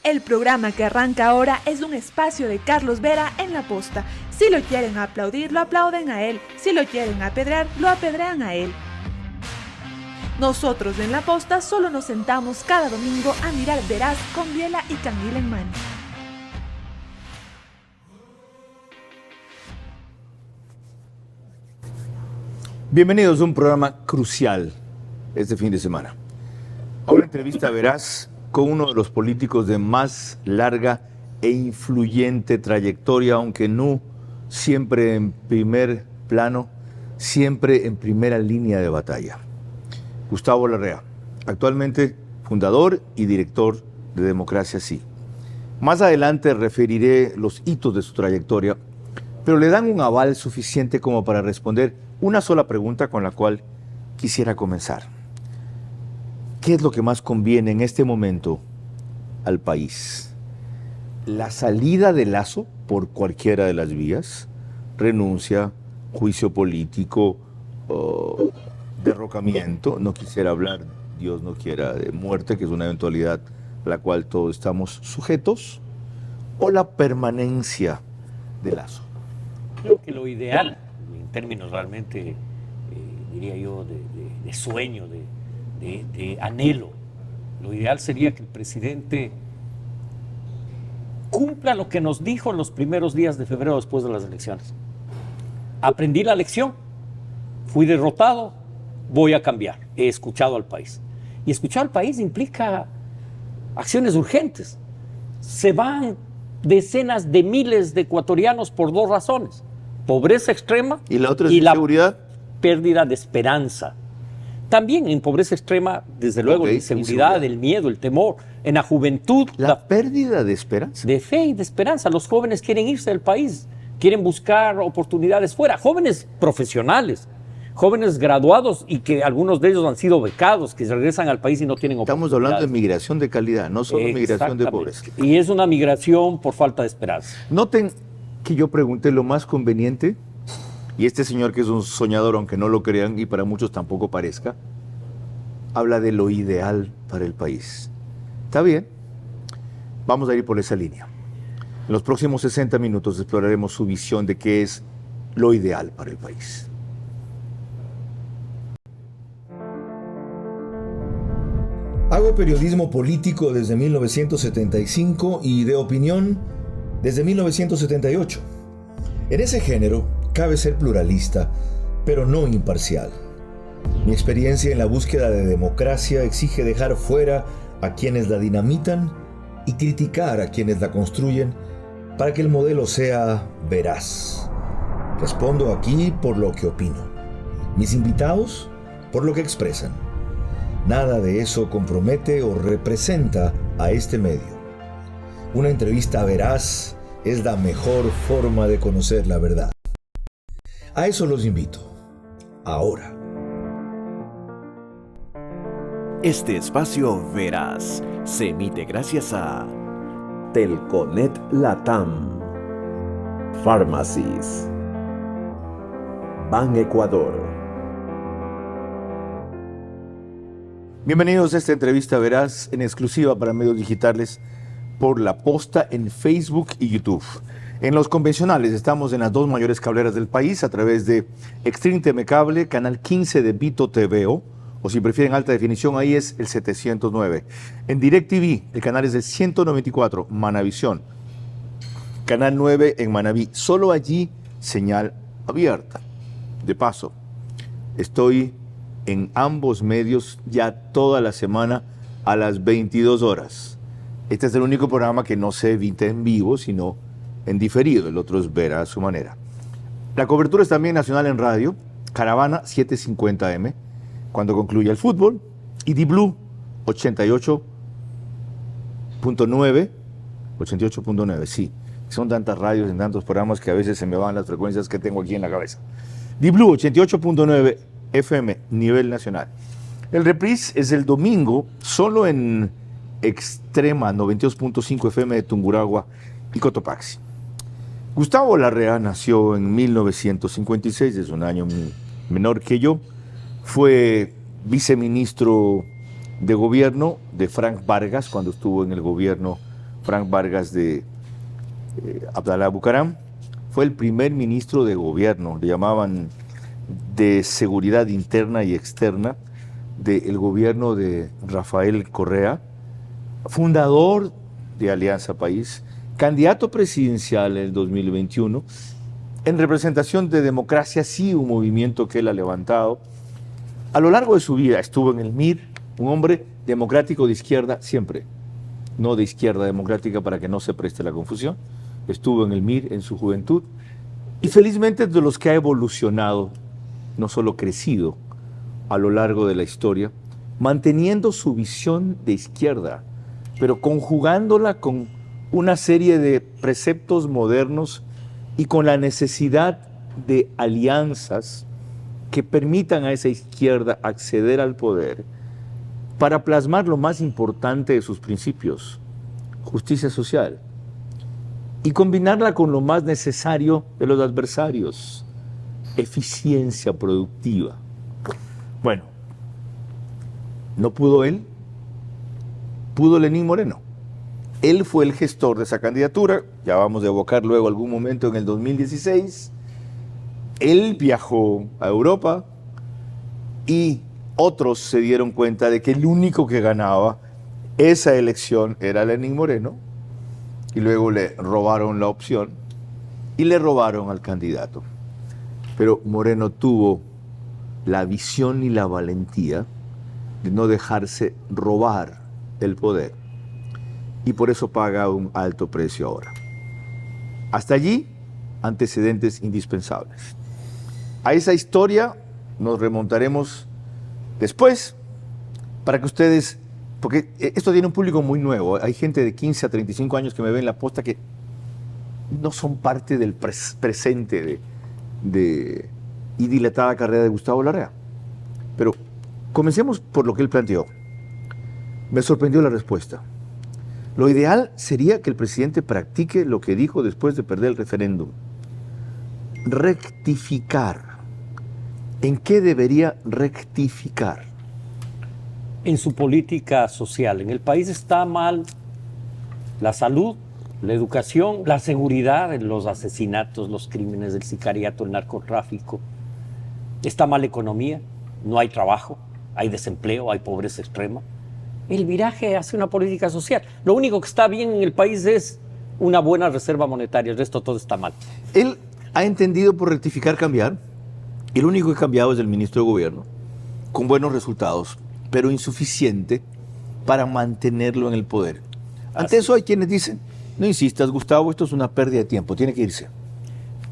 El programa que arranca ahora es un espacio de Carlos Vera en La Posta. Si lo quieren aplaudir, lo aplauden a él. Si lo quieren apedrear, lo apedrean a él. Nosotros en La Posta solo nos sentamos cada domingo a mirar Veraz con biela y canguila en mano. Bienvenidos a un programa crucial este fin de semana. Una entrevista Veraz con uno de los políticos de más larga e influyente trayectoria, aunque no siempre en primer plano, siempre en primera línea de batalla. Gustavo Larrea, actualmente fundador y director de Democracia Sí. Más adelante referiré los hitos de su trayectoria, pero le dan un aval suficiente como para responder una sola pregunta con la cual quisiera comenzar. ¿Qué es lo que más conviene en este momento al país? ¿La salida de Lasso por cualquiera de las vías? ¿Renuncia, juicio político, derrocamiento? No quisiera hablar, Dios no quiera, de muerte, que es una eventualidad a la cual todos estamos sujetos. ¿O la permanencia de Lasso? Creo que lo ideal, en términos realmente, diría yo, de sueño, de anhelo, lo ideal sería que el presidente cumpla lo que nos dijo en los primeros días de febrero después de las elecciones. Aprendí la lección, fui derrotado, voy a cambiar. He escuchado al país. Y escuchar al país implica acciones urgentes. Se van decenas de miles de ecuatorianos por dos razones: pobreza extrema y la otra es inseguridad, pérdida de esperanza. También en pobreza extrema, desde luego, la inseguridad, el miedo, el temor. En la juventud, la pérdida de esperanza. De fe y de esperanza. Los jóvenes quieren irse del país, quieren buscar oportunidades fuera. Jóvenes profesionales, jóvenes graduados y que algunos de ellos han sido becados, que regresan al país y no tienen oportunidades. Estamos hablando de migración de calidad, no solo migración de pobreza. Y es una migración por falta de esperanza. Noten que yo pregunté lo más conveniente, y este señor, que es un soñador, aunque no lo crean y para muchos tampoco parezca, habla de lo ideal para el país. Está bien, vamos a ir por esa línea. En los próximos 60 minutos exploraremos su visión de qué es lo ideal para el país. Hago periodismo político desde 1975 y de opinión desde 1978. En ese género cabe ser pluralista, pero no imparcial. Mi experiencia en la búsqueda de democracia exige dejar fuera a quienes la dinamitan y criticar a quienes la construyen para que el modelo sea veraz. Respondo aquí por lo que opino. Mis invitados por lo que expresan. Nada de eso compromete o representa a este medio. Una entrevista veraz es la mejor forma de conocer la verdad. A eso los invito. Ahora. Este espacio Veraz se emite gracias a Telconet Latam, Pharmacies, Ban Ecuador. Bienvenidos a esta entrevista Veraz en exclusiva para medios digitales por La Posta en Facebook y YouTube. En los convencionales estamos en las dos mayores cableras del país a través de Extreme TV Cable, canal 15 de Vito TVO, o si prefieren alta definición, ahí es el 709. En DirecTV, el canal es el 194, Manavisión. Canal 9 en Manaví, solo allí señal abierta. De paso, estoy en ambos medios ya toda la semana a las 22 horas. Este es el único programa que no se emite en vivo, sino en diferido. El otro es ver a su manera. La cobertura es también nacional en radio, Caravana 750M, cuando concluye el fútbol, y D-Blue 88.9, sí. Son tantas radios en tantos programas que a veces se me van las frecuencias que tengo aquí en la cabeza. D-Blue 88.9 FM, nivel nacional. El reprise es el domingo, solo en Extrema 92.5 FM de Tungurahua y Cotopaxi. Gustavo Larrea nació en 1956, es un año menor que yo. Fue viceministro de gobierno de Frank Vargas cuando estuvo en el gobierno Frank Vargas de Abdalá Bucaram, fue el primer ministro de gobierno, le llamaban de seguridad interna y externa, del gobierno de Rafael Correa, fundador de Alianza País, candidato presidencial en el 2021, en representación de Democracia Sí, un movimiento que él ha levantado. A lo largo de su vida estuvo en el MIR, un hombre democrático de izquierda siempre, no de izquierda democrática para que no se preste la confusión. Estuvo en el MIR en su juventud y felizmente es de los que ha evolucionado, no solo crecido a lo largo de la historia, manteniendo su visión de izquierda, pero conjugándola con una serie de preceptos modernos y con la necesidad de alianzas que permitan a esa izquierda acceder al poder para plasmar lo más importante de sus principios, justicia social, y combinarla con lo más necesario de los adversarios, eficiencia productiva. Bueno, no pudo él, pudo Lenín Moreno. Él fue el gestor de esa candidatura, ya vamos a evocar luego algún momento en el 2016. Él viajó a Europa y otros se dieron cuenta de que el único que ganaba esa elección era Lenín Moreno y luego le robaron la opción y le robaron al candidato. Pero Moreno tuvo la visión y la valentía de no dejarse robar el poder y por eso paga un alto precio ahora. Hasta allí, antecedentes indispensables. A esa historia nos remontaremos después para que ustedes, porque esto tiene un público muy nuevo, hay gente de 15 a 35 años que me ven en la posta que no son parte del presente y dilatada carrera de Gustavo Larrea. Pero comencemos por lo que él planteó. Me sorprendió la respuesta. Lo ideal sería que el presidente practique lo que dijo después de perder el referéndum. Rectificar. ¿En qué debería rectificar? En su política social. En el país está mal la salud, la educación, la seguridad, los asesinatos, los crímenes, el sicariato, el narcotráfico. Está mal la economía, no hay trabajo, hay desempleo, hay pobreza extrema. El viraje hacia una política social. Lo único que está bien en el país es una buena reserva monetaria, el resto todo está mal. Él ha entendido por rectificar cambiar, y lo único que ha cambiado es el ministro de Gobierno, con buenos resultados, pero insuficiente para mantenerlo en el poder. Ante eso hay quienes dicen, no insistas, Gustavo, esto es una pérdida de tiempo, tiene que irse.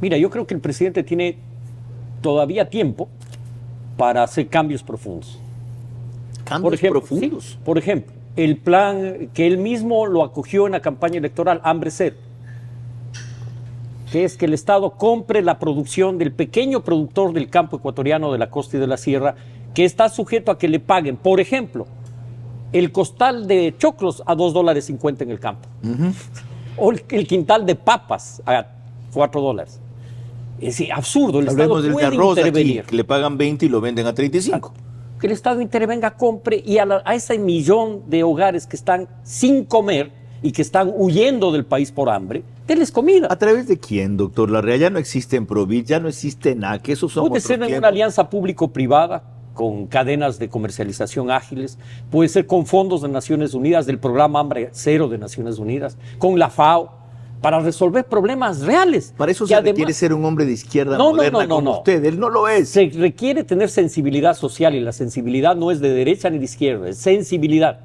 Mira, yo creo que el presidente tiene todavía tiempo para hacer cambios profundos. ¿Cambios profundos? Sí, por ejemplo, el plan que él mismo lo acogió en la campaña electoral, Hambre Cero, que es que el Estado compre la producción del pequeño productor del campo ecuatoriano de la costa y de la sierra, que está sujeto a que le paguen, por ejemplo, el costal de choclos a $2.50 en el campo, o el quintal de papas a $4. Es decir, absurdo. El Hablemos Estado del puede arroz intervenir. aquí, que le pagan 20 y lo venden a 35. Que el Estado intervenga, compre y a ese millón de hogares que están sin comer y que están huyendo del país por hambre, denles comida. ¿A través de quién, doctor Larrea? Ya no existe en Provit, ya no existe NAC, esos son Puede ser en una alianza público-privada con cadenas de comercialización ágiles, puede ser con fondos de Naciones Unidas, del programa Hambre Cero de Naciones Unidas, con la FAO, para resolver problemas reales. Para eso se requiere ser un hombre de izquierda moderna como usted, él no lo es. Se requiere tener sensibilidad social y la sensibilidad no es de derecha ni de izquierda, es sensibilidad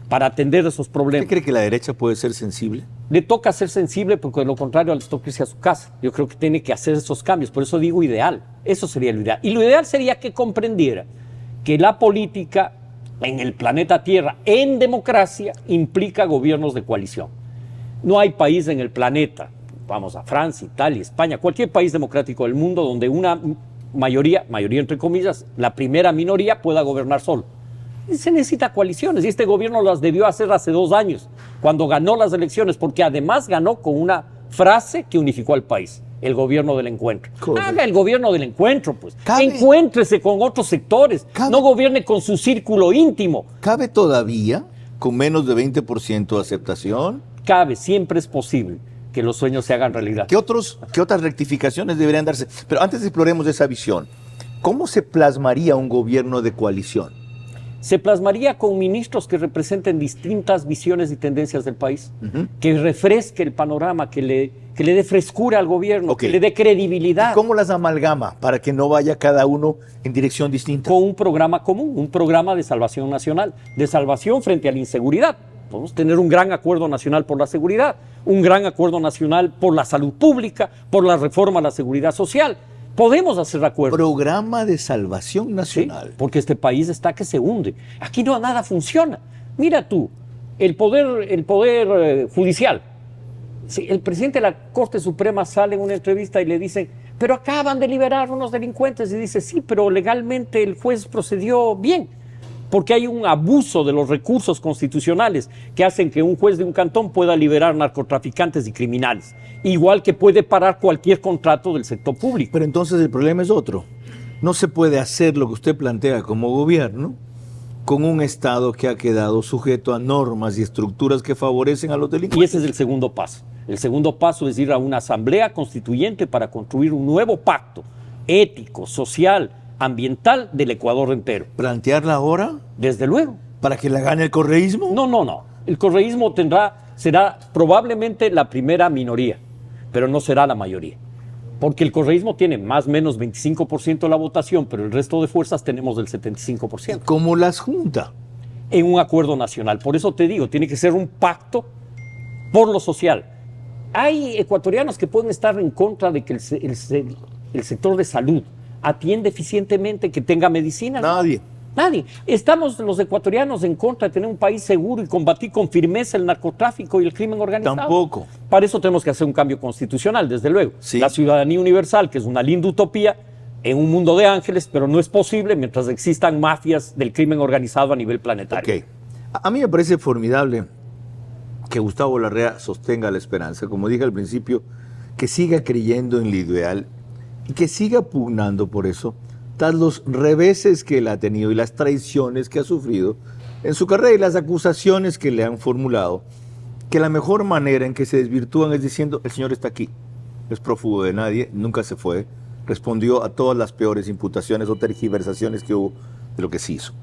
para atender esos problemas. ¿Usted cree que la derecha puede ser sensible? Le toca ser sensible porque de lo contrario les toca irse a su casa. Yo creo que tiene que hacer esos cambios, por eso digo ideal, eso sería lo ideal. Y lo ideal sería que comprendiera que la política en el planeta Tierra, en democracia, implica gobiernos de coalición. No hay país en el planeta, vamos a Francia, Italia, España, cualquier país democrático del mundo donde una mayoría entre comillas, la primera minoría pueda gobernar solo. Y se necesita coaliciones y este gobierno las debió hacer hace 2 años, cuando ganó las elecciones, porque además ganó con una frase que unificó al país, el gobierno del encuentro. Haga el gobierno del encuentro, pues. Encuéntrese con otros sectores, no gobierne con su círculo íntimo. ¿Cabe todavía con menos de 20% de aceptación? cabe, siempre es posible que los sueños se hagan realidad. ¿Qué otras rectificaciones deberían darse? Pero antes exploremos esa visión. ¿Cómo se plasmaría un gobierno de coalición? Se plasmaría con ministros que representen distintas visiones y tendencias del país, que refresque el panorama, que le dé frescura al gobierno, Ok. que le dé credibilidad. ¿Y cómo las amalgama para que no vaya cada uno en dirección distinta? Con un programa común, un programa de salvación nacional, de salvación frente a la inseguridad. Podemos tener un gran acuerdo nacional por la seguridad, un gran acuerdo nacional por la salud pública, por la reforma a la seguridad social. Podemos hacer acuerdos. Programa de salvación Sí, nacional. porque este país está que se hunde. Aquí no nada funciona. Mira tú, el poder judicial. Sí, el presidente de la Corte Suprema sale en una entrevista y le dicen, pero acaban de liberar unos delincuentes. Y dice, sí, pero legalmente el juez procedió bien, porque hay un abuso de los recursos constitucionales que hacen que un juez de un cantón pueda liberar narcotraficantes y criminales, igual que puede parar cualquier contrato del sector público. Pero entonces el problema es otro. No se puede hacer lo que usted plantea como gobierno con un Estado que ha quedado sujeto a normas y estructuras que favorecen a los Y delincuentes. ese es el segundo paso. El segundo paso es ir a una asamblea constituyente para construir un nuevo pacto ético, social, ambiental del Ecuador entero. ¿Plantearla ahora Desde luego. para que la gane el correísmo? No. El correísmo será probablemente la primera minoría, pero no será la mayoría. Porque el correísmo tiene más o menos 25% de la votación, pero el resto de fuerzas tenemos del 75%. ¿Cómo las junta? En un acuerdo nacional. Por eso te digo, tiene que ser un pacto por lo social. Hay ecuatorianos que pueden estar en contra de que el sector de salud atiende eficientemente, que tenga medicina. ¿no? Nadie. Estamos los ecuatorianos en contra de tener un país seguro y combatir con firmeza el narcotráfico y el crimen organizado. Tampoco. Para eso tenemos que hacer un cambio constitucional, desde luego. Sí. La ciudadanía universal, que es una linda utopía en un mundo de ángeles, pero no es posible mientras existan mafias del crimen organizado a nivel planetario. Ok. A mí me parece formidable que Gustavo Larrea sostenga la esperanza, como dije al principio, que siga creyendo en lo ideal y que siga pugnando por eso, tras los reveses que él ha tenido y las traiciones que ha sufrido en su carrera y las acusaciones que le han formulado, que la mejor manera en que se desvirtúan es diciendo, el señor está aquí, no es prófugo de nadie, nunca se fue, respondió a todas las peores imputaciones o tergiversaciones que hubo de lo que se hizo.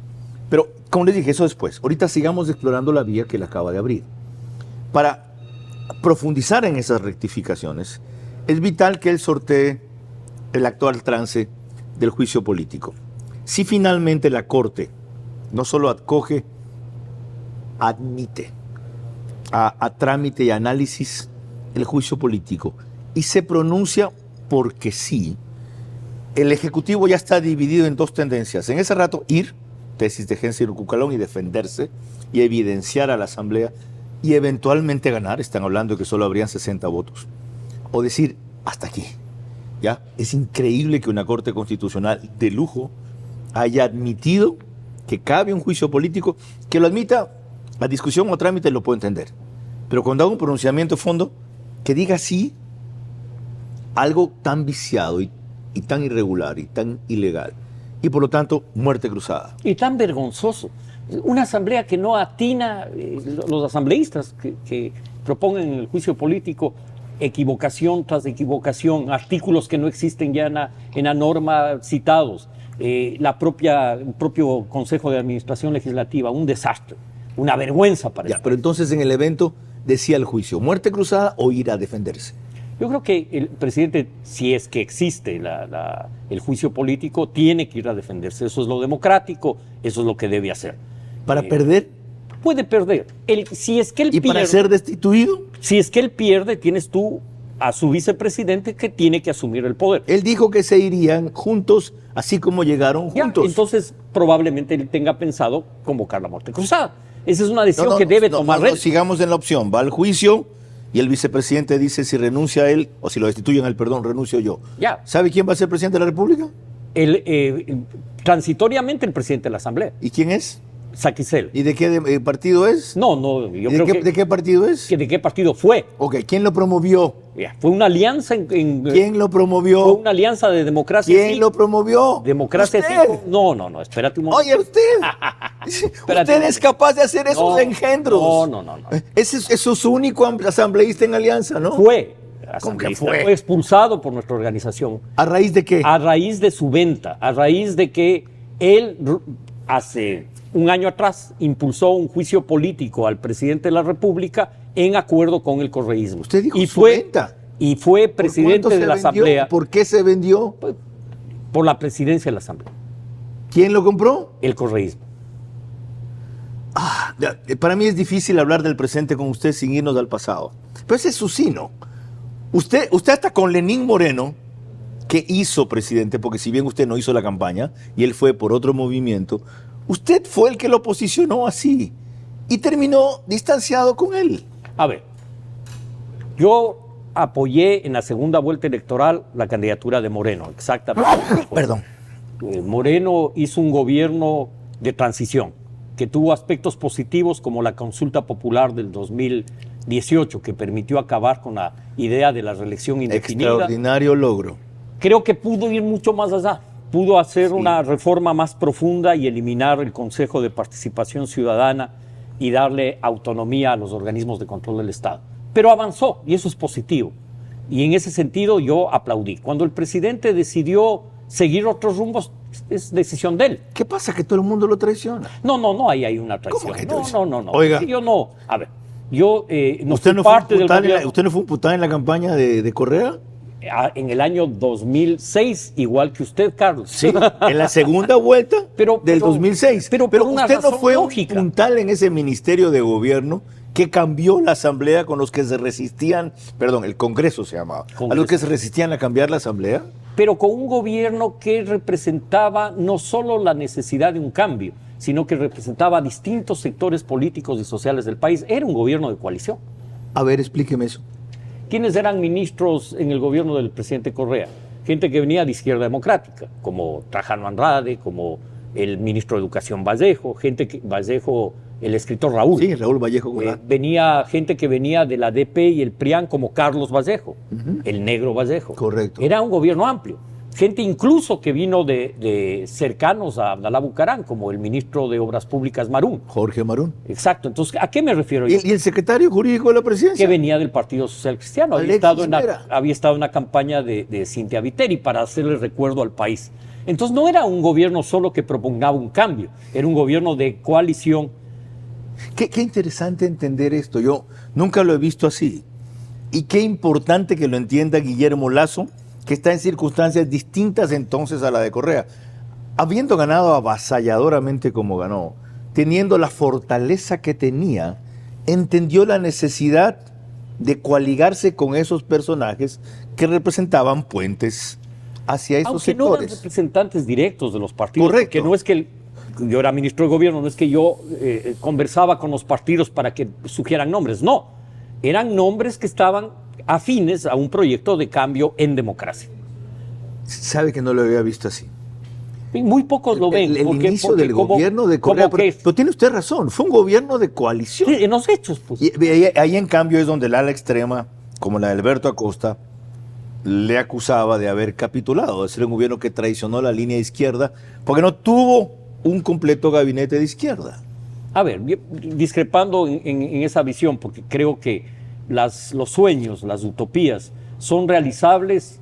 Pero, como les dije, eso después. Ahorita sigamos explorando la vía que él acaba de abrir. Para profundizar en esas rectificaciones, es vital que él sortee el actual trance del juicio político. Si finalmente la Corte no solo acoge, admite a trámite y análisis el juicio político y se pronuncia porque sí, el Ejecutivo ya está dividido en dos tendencias. En ese rato, ir, tesis de Gensi Cucalón, y defenderse y evidenciar a la Asamblea y eventualmente ganar. Están hablando de que solo habrían 60 votos. O decir, hasta aquí. ¿Ya? Es increíble que una Corte Constitucional de lujo haya admitido que cabe un juicio político, que lo admita a discusión o trámite, lo puedo entender. Pero cuando haga un pronunciamiento de fondo, que diga sí, algo tan viciado y tan irregular y tan ilegal, y por lo tanto, muerte cruzada. Y tan vergonzoso. Una asamblea que no atina, los asambleístas que propongan en el juicio político equivocación tras equivocación, artículos que no existen ya en la norma citados, el propio Consejo de Administración Legislativa, un desastre, una vergüenza para Ya, el pero país. entonces en el evento decía el juicio, muerte cruzada o ir a defenderse. Yo creo que el presidente, si es que existe el juicio político, tiene que ir a defenderse. Eso es lo democrático, eso es lo que debe hacer. Para perder Puede perder. Si es que él y para pierde, ser destituido. si es que él pierde, tienes tú a su vicepresidente que tiene que asumir el poder. Él dijo que se irían juntos, así como llegaron Ya, juntos. entonces, probablemente él tenga pensado convocar la muerte cruzada. Esa es una decisión que debe tomar él. sigamos en la opción. Va al juicio y el vicepresidente dice si renuncia él o si lo destituyen a él, perdón, renuncio yo. Ya. ¿Sabe quién va a ser presidente de la República? Transitoriamente el presidente de la Asamblea. ¿Y quién es? Saquicel. ¿Y de qué partido es? No, yo creo ¿De qué partido es? ¿De qué partido fue? Ok, ¿quién lo promovió? Fue una alianza ¿Quién lo Fue promovió? una alianza de democracia. ¿Quién lo promovió? Democracia. ¿Usted? No, espérate un momento. Oye, usted es capaz de hacer esos engendros. No. Ese es su único asambleísta en alianza, ¿no? Fue. ¿Cómo que asambleísta, fue? fue expulsado por nuestra organización. ¿A raíz de qué? A raíz de su venta, a raíz de que él hace un año atrás impulsó un juicio político al presidente de la República en acuerdo con el correísmo. Usted dijo su venta. Y fue presidente de la Asamblea. ¿Por qué se vendió? Por la presidencia de la Asamblea. ¿Quién lo compró? El correísmo. Para mí es difícil hablar del presente con usted sin irnos al pasado. Pero ese es su sino. Usted hasta con Lenín Moreno, que hizo presidente, porque si bien usted no hizo la campaña, y él fue por otro movimiento, usted fue el que lo posicionó así y terminó distanciado con él. A ver, yo apoyé en la segunda vuelta electoral la candidatura de Moreno, exactamente. Perdón. Moreno hizo un gobierno de transición que tuvo aspectos positivos como la consulta popular del 2018, que permitió acabar con la idea de la reelección indefinida. Extraordinario logro. Creo que pudo ir mucho más allá. Pudo hacer una reforma más profunda y eliminar el Consejo de Participación Ciudadana y darle autonomía a los organismos de control del Estado. Pero avanzó y eso es positivo. Y en ese sentido yo aplaudí. Cuando el presidente decidió seguir otros rumbos, es decisión de él. ¿Qué pasa? ¿Que todo el mundo lo traiciona? No, ahí hay una traición. ¿Cómo que No. Oiga. Yo no. A ver, yo no ¿Usted fui no parte del fue gobierno. ¿Usted no fue un pután en la campaña de Correa? En el año 2006, igual que usted, Carlos. Sí, en la segunda vuelta del 2006. Pero por una usted no razón fue lógica. un puntal en ese ministerio de gobierno que cambió la asamblea con los que se resistían, perdón, el Congreso se llamaba, a los que se resistían a cambiar la asamblea. Pero con un gobierno que representaba no solo la necesidad de un cambio, sino que representaba a distintos sectores políticos y sociales del país. Era un gobierno de coalición. A ver, explíqueme eso. ¿Quiénes eran ministros en el gobierno del presidente Correa? Gente que venía de Izquierda Democrática, como Trajano Andrade, como el ministro de Educación Vallejo, Vallejo, el escritor Raúl. Sí, Raúl Vallejo. Venía gente que venía de la DP y el PRIAN, como Carlos Vallejo, el negro Vallejo. Correcto. Era un gobierno amplio. Gente incluso que vino de cercanos a Abdalá Bucarán, como el ministro de Obras Públicas Marún. Jorge Marún. Exacto. Entonces, ¿a qué me refiero yo? ¿Y el secretario jurídico de la presidencia? Que venía del Partido Social Cristiano. Había estado en una campaña de Cintia Viteri para hacerle recuerdo al país. Entonces, no era un gobierno solo que propugnaba un cambio, era un gobierno de coalición. Qué interesante entender esto. Yo nunca lo he visto así. Y qué importante que lo entienda Guillermo Lasso, que está en circunstancias distintas entonces a la de Correa. Habiendo ganado avasalladoramente como ganó, teniendo la fortaleza que tenía, entendió la necesidad de coaligarse con esos personajes que representaban puentes hacia esos Aunque sectores. no eran representantes directos de los partidos. Correcto. Que no es que yo era ministro de gobierno, no es que yo conversaba con los partidos para que sugieran nombres, no. Eran nombres que estaban afines a un proyecto de cambio en democracia. Sabe que no lo había visto así. Y muy pocos lo ven. El inicio del gobierno de Correa, pero tiene usted razón, fue un gobierno de coalición. Sí, en los hechos, pues. Y ahí en cambio es donde la ala extrema, como la de Alberto Acosta, le acusaba de haber capitulado, de ser un gobierno que traicionó la línea izquierda, porque no tuvo un completo gabinete de izquierda. A ver, discrepando en esa visión, porque creo que los sueños, las utopías, son realizables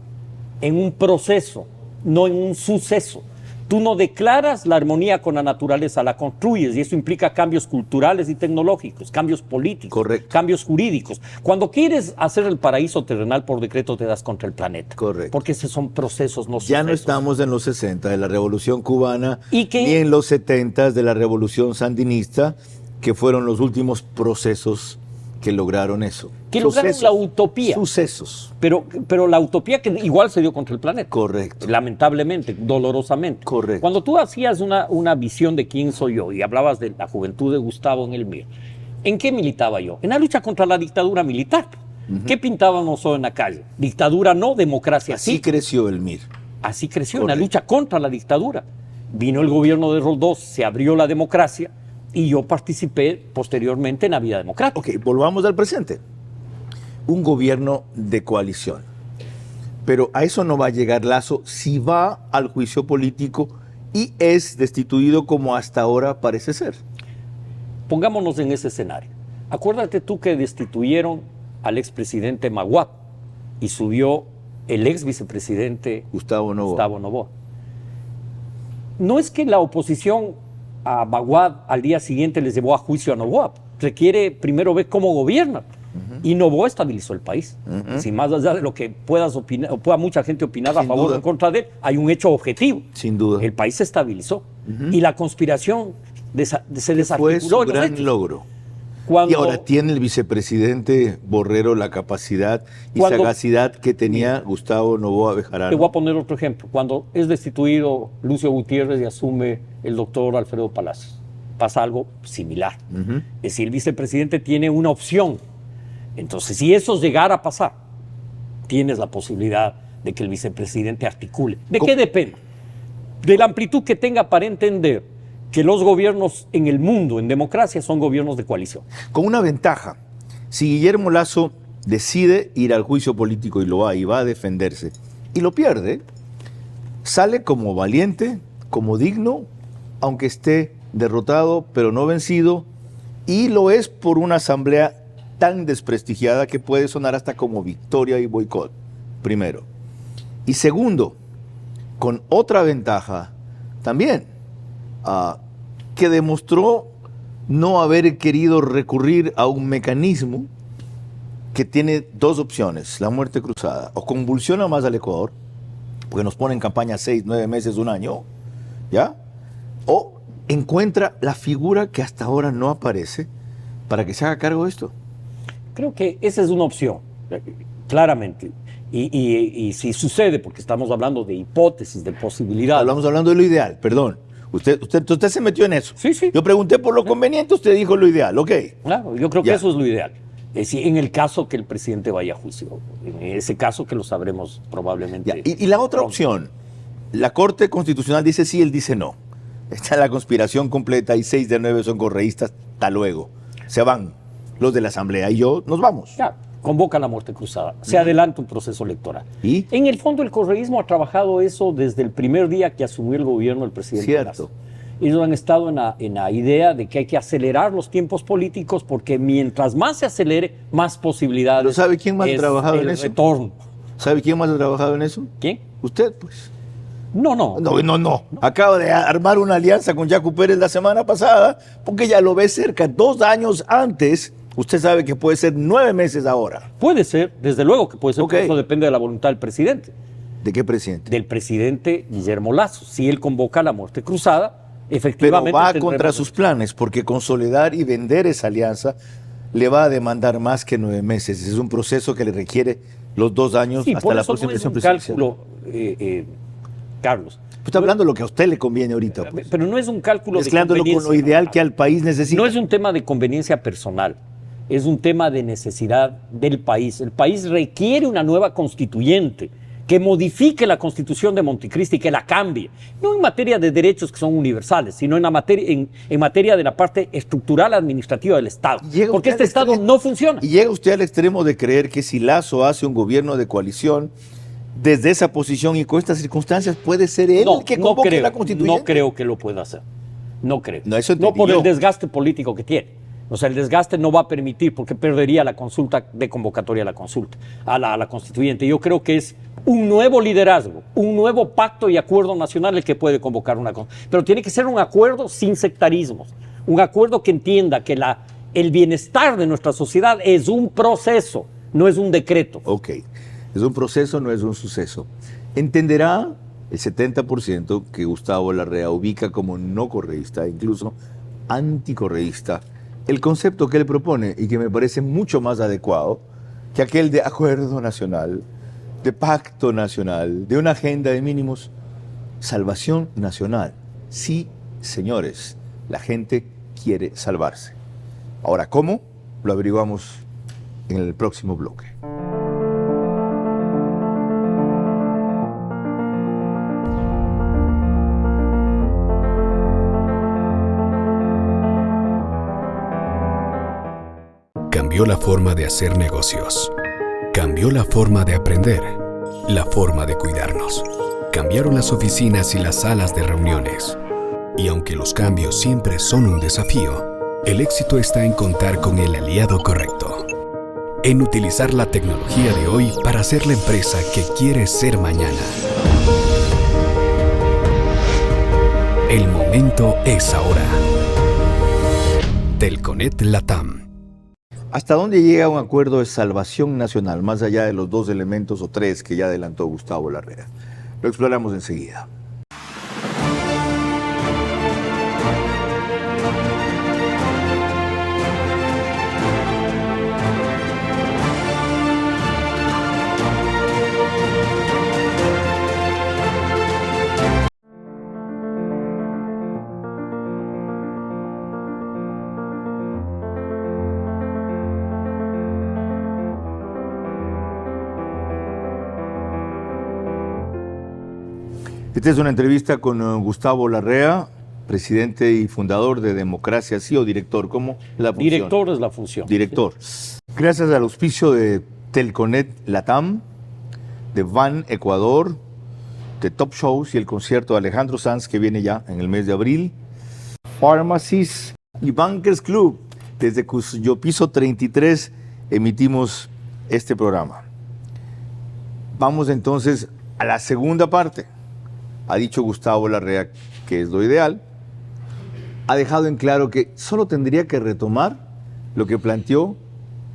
en un proceso, no en un suceso. Tú no declaras la armonía con la naturaleza, la construyes, y eso implica cambios culturales y tecnológicos, cambios políticos, correcto, cambios jurídicos. Cuando quieres hacer el paraíso terrenal por decreto, te das contra el planeta. Correcto. Porque esos son procesos, no sucesos. Ya no estamos en los 60 de la Revolución Cubana, ni en los 70 de la Revolución Sandinista, que fueron los últimos procesos que lograron eso. Que lograron la utopía. Sucesos. Pero la utopía que igual se dio contra el planeta. Correcto. Lamentablemente, dolorosamente. Correcto. Cuando tú hacías una visión de quién soy yo y hablabas de la juventud de Gustavo en el MIR, ¿en qué militaba yo? En la lucha contra la dictadura militar. ¿Qué pintábamos hoy en la calle? Dictadura no, democracia sí. Así creció el MIR. Así creció, en la lucha contra la dictadura. Vino el gobierno de Roldós, se abrió la democracia y yo participé posteriormente en la vida democrática. Ok, volvamos al presente. Un gobierno de coalición. Pero a eso no va a llegar Lasso si va al juicio político y es destituido como hasta ahora parece ser. Pongámonos en ese escenario. Acuérdate tú que destituyeron al expresidente Maguad y subió el ex vicepresidente Gustavo Noboa. No es que la oposición a Maguad al día siguiente les llevó a juicio a Noboa. Requiere primero ver cómo gobierna. Y Noboa estabilizó el país. Sin más allá de lo que puedas opinar, o pueda mucha gente opinar a favor o en contra de él, hay un hecho objetivo. Sin duda. El país se estabilizó. Y la conspiración se desarticuló. Fue su en los gran hechos. logro. Cuando, Y ahora tiene el vicepresidente Borrero la capacidad y sagacidad que tenía Gustavo Noboa Bejarano. Te voy a poner otro ejemplo. Cuando es destituido Lucio Gutiérrez y asume el doctor Alfredo Palacios, pasa algo similar. Es decir, el vicepresidente tiene una opción. Entonces, si eso llegara a pasar, tienes la posibilidad de que el vicepresidente articule. ¿De qué depende? De la amplitud que tenga para entender que los gobiernos en el mundo, en democracia, son gobiernos de coalición. Con una ventaja. Si Guillermo Lasso decide ir al juicio político y va a defenderse, y lo pierde, sale como valiente, como digno, aunque esté derrotado, pero no vencido, y lo es por una asamblea tan desprestigiada que puede sonar hasta como victoria y boicot, primero. Y segundo, con otra ventaja también, que demostró no haber querido recurrir a un mecanismo que tiene dos opciones, la muerte cruzada, o convulsiona más al Ecuador, porque nos pone en campaña 6, 9 meses, un año, ¿ya? O encuentra la figura que hasta ahora no aparece para que se haga cargo de esto. Creo que esa es una opción, claramente. Y si sucede, porque estamos hablando de hipótesis, de posibilidades. Estamos hablando de lo ideal, perdón. Usted se metió en eso. Sí, sí. Yo pregunté por lo conveniente, usted dijo lo ideal, ok. Claro, yo creo que Ya. eso es lo ideal. Es decir, en el caso que el presidente vaya a juicio. En ese caso que lo sabremos probablemente. Ya. Y la otra pronto. opción, la Corte Constitucional dice sí, él dice no. Está la conspiración completa y 6 de 9 son correístas, hasta luego. Se van los de la Asamblea y yo nos vamos. Ya, convoca la muerte cruzada. Se adelanta un proceso electoral. ¿Y? En el fondo, el correísmo ha trabajado eso desde el primer día que asumió el gobierno el presidente Cierto. Lasso. Ellos han estado en la idea de que hay que acelerar los tiempos políticos porque mientras más se acelere, más posibilidades. ¿Pero sabe quién más ha es trabajado el en eso? retorno. ¿Sabe quién más ha trabajado en eso? ¿Quién? Usted, pues. No. No. Acaba de armar una alianza con Yacu Pérez la semana pasada porque ya lo ve cerca. 2 años antes, usted sabe que puede ser 9 meses ahora. Puede ser, desde luego que puede ser, Ok. pero eso depende de la voluntad del presidente. ¿De qué presidente? Del presidente Guillermo Lasso. Si él convoca la muerte cruzada, Pero efectivamente. va tendremos- contra sus planes porque consolidar y vender esa alianza le va a demandar más que 9 meses. Es un proceso que le requiere los 2 años Sí, hasta por la eso próxima no es elección un presidencial. cálculo, Carlos. Está hablando de lo que a usted le conviene ahorita. Pues. Pero no es un cálculo de Mezclándolo con conveniencia. lo ideal que al país necesita. No es un tema de conveniencia personal, es un tema de necesidad del país. El país requiere una nueva constituyente que modifique la constitución de Montecristi, que la cambie. No en materia de derechos que son universales, sino en materia de la parte estructural administrativa del Estado. Llega Porque usted este al Estado extremo- no funciona. Y llega usted al extremo de creer que si Lasso hace un gobierno de coalición, desde esa posición y con estas circunstancias, puede ser él el que convoque la constituyente. No creo que lo pueda hacer. No creo. No, eso No entendí por yo. el desgaste político que tiene. O sea, el desgaste no va a permitir, porque perdería la consulta de convocatoria a la consulta, a la constituyente. Yo creo que es un nuevo liderazgo, un nuevo pacto y acuerdo nacional el que puede convocar una consulta. Pero tiene que ser un acuerdo sin sectarismos, un acuerdo que entienda que el bienestar de nuestra sociedad es un proceso, no es un decreto. Ok, es un proceso, no es un suceso. Entenderá el 70% que Gustavo Larrea ubica como no correísta, incluso anticorreísta, el concepto que él propone y que me parece mucho más adecuado que aquel de acuerdo nacional, de pacto nacional, de una agenda de mínimos, salvación nacional. Sí, señores, la gente quiere salvarse. Ahora, ¿cómo? Lo averiguamos en el próximo bloque. cambió la forma de hacer negocios. Cambió la forma de aprender, la forma de cuidarnos. Cambiaron las oficinas y las salas de reuniones. Y aunque los cambios siempre son un desafío, el éxito está en contar con el aliado correcto. En utilizar la tecnología de hoy para ser la empresa que quiere ser mañana. El momento es ahora. Telconet Latam. ¿Hasta dónde llega un acuerdo de salvación nacional, más allá de los 2 elementos o 3 que ya adelantó Gustavo Larrea? Lo exploramos enseguida. Esta es una entrevista con Gustavo Larrea, presidente y fundador de Democracia Sí, o director. ¿Cómo es la función? Director es la función. Director. Gracias al auspicio de Telconet Latam, de Van Ecuador, de Top Shows y el concierto de Alejandro Sanz que viene ya en el mes de abril, Pharmacies y Bankers Club, desde cuyo piso 33 emitimos este programa. Vamos entonces a la segunda parte. Ha dicho Gustavo Larrea que es lo ideal. Ha dejado en claro que solo tendría que retomar lo que planteó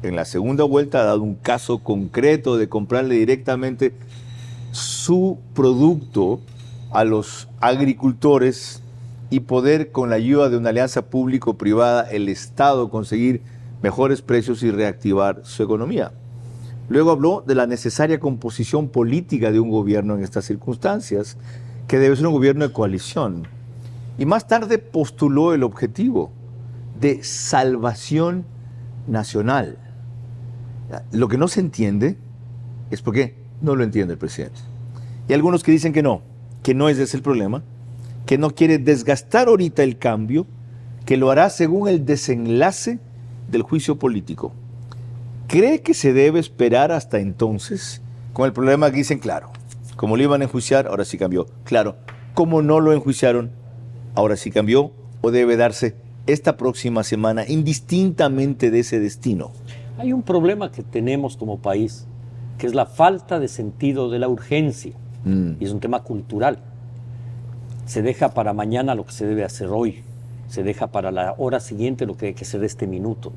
en la segunda vuelta. Ha dado un caso concreto de comprarle directamente su producto a los agricultores y poder, con la ayuda de una alianza público-privada, el Estado conseguir mejores precios y reactivar su economía. Luego habló de la necesaria composición política de un gobierno en estas circunstancias, que debe ser un gobierno de coalición. Y más tarde postuló el objetivo de salvación nacional. Lo que no se entiende es por qué no lo entiende el presidente. Y algunos que dicen que no es ese el problema, que no quiere desgastar ahorita el cambio, que lo hará según el desenlace del juicio político. ¿Cree que se debe esperar hasta entonces? Con el problema que dicen, claro, como lo iban a enjuiciar, ahora sí cambió. Claro, como no lo enjuiciaron, ahora sí cambió, o debe darse esta próxima semana, indistintamente de ese destino. Hay un problema que tenemos como país, que es la falta de sentido de la urgencia. Y es un tema cultural. Se deja para mañana lo que se debe hacer hoy. Se deja para la hora siguiente lo que hay que hacer este minuto.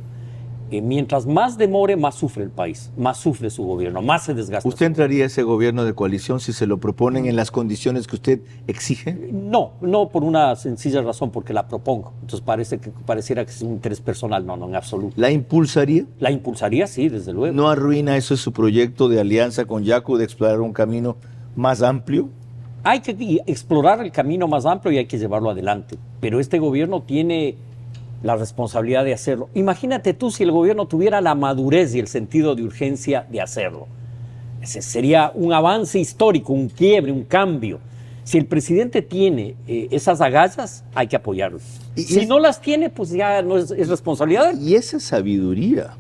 Mientras más demore, más sufre el país, más sufre su gobierno, más se desgasta. ¿Usted entraría a ese gobierno de coalición si se lo proponen en las condiciones que usted exige? No por una sencilla razón, porque la propongo. Entonces pareciera que es un interés personal. No, en absoluto. ¿La impulsaría? La impulsaría, sí, desde luego. ¿No arruina eso su proyecto de alianza con Yacu de explorar un camino más amplio? Hay que explorar el camino más amplio y hay que llevarlo adelante. Pero este gobierno tiene la responsabilidad de hacerlo. Imagínate tú si el gobierno tuviera la madurez y el sentido de urgencia de hacerlo. Ese sería un avance histórico, un quiebre, un cambio. Si el presidente tiene esas agallas, hay que apoyarlo. Si no las tiene, pues ya no es responsabilidad. Y esa sabiduría,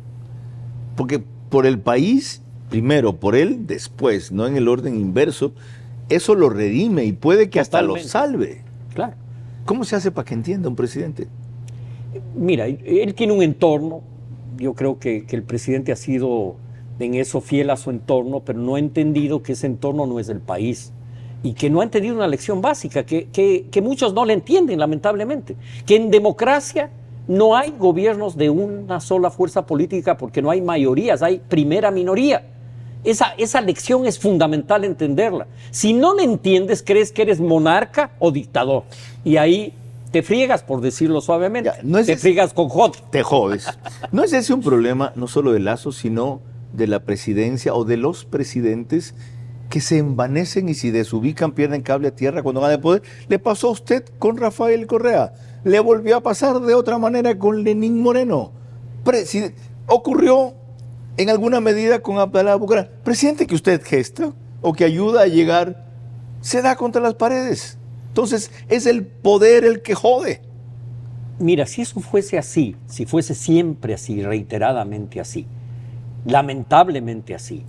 porque por el país, primero, por él, después, no en el orden inverso, eso lo redime y puede que hasta lo salve. Claro. ¿Cómo se hace para que entienda un presidente? Mira, él tiene un entorno. Yo creo que el presidente ha sido en eso fiel a su entorno, pero no ha entendido que ese entorno no es el país y que no ha entendido una lección básica que muchos no le entienden, lamentablemente, que en democracia no hay gobiernos de una sola fuerza política porque no hay mayorías, hay primera minoría. Esa lección es fundamental entenderla. Si no la entiendes, crees que eres monarca o dictador. Y ahí te friegas, por decirlo suavemente. Te friegas con J. Te jodes. ¿No es ese un problema no solo de Lazo, sino de la presidencia o de los presidentes que se envanecen y si desubican pierden cable a tierra cuando van de poder? Le pasó a usted con Rafael Correa. Le volvió a pasar de otra manera con Lenín Moreno. Ocurrió en alguna medida con Abdalá Bucaram. Presidente que usted gesta o que ayuda a llegar, se da contra las paredes. Entonces es el poder el que jode. Mira, si eso fuese así, si fuese siempre así, reiteradamente así, lamentablemente así,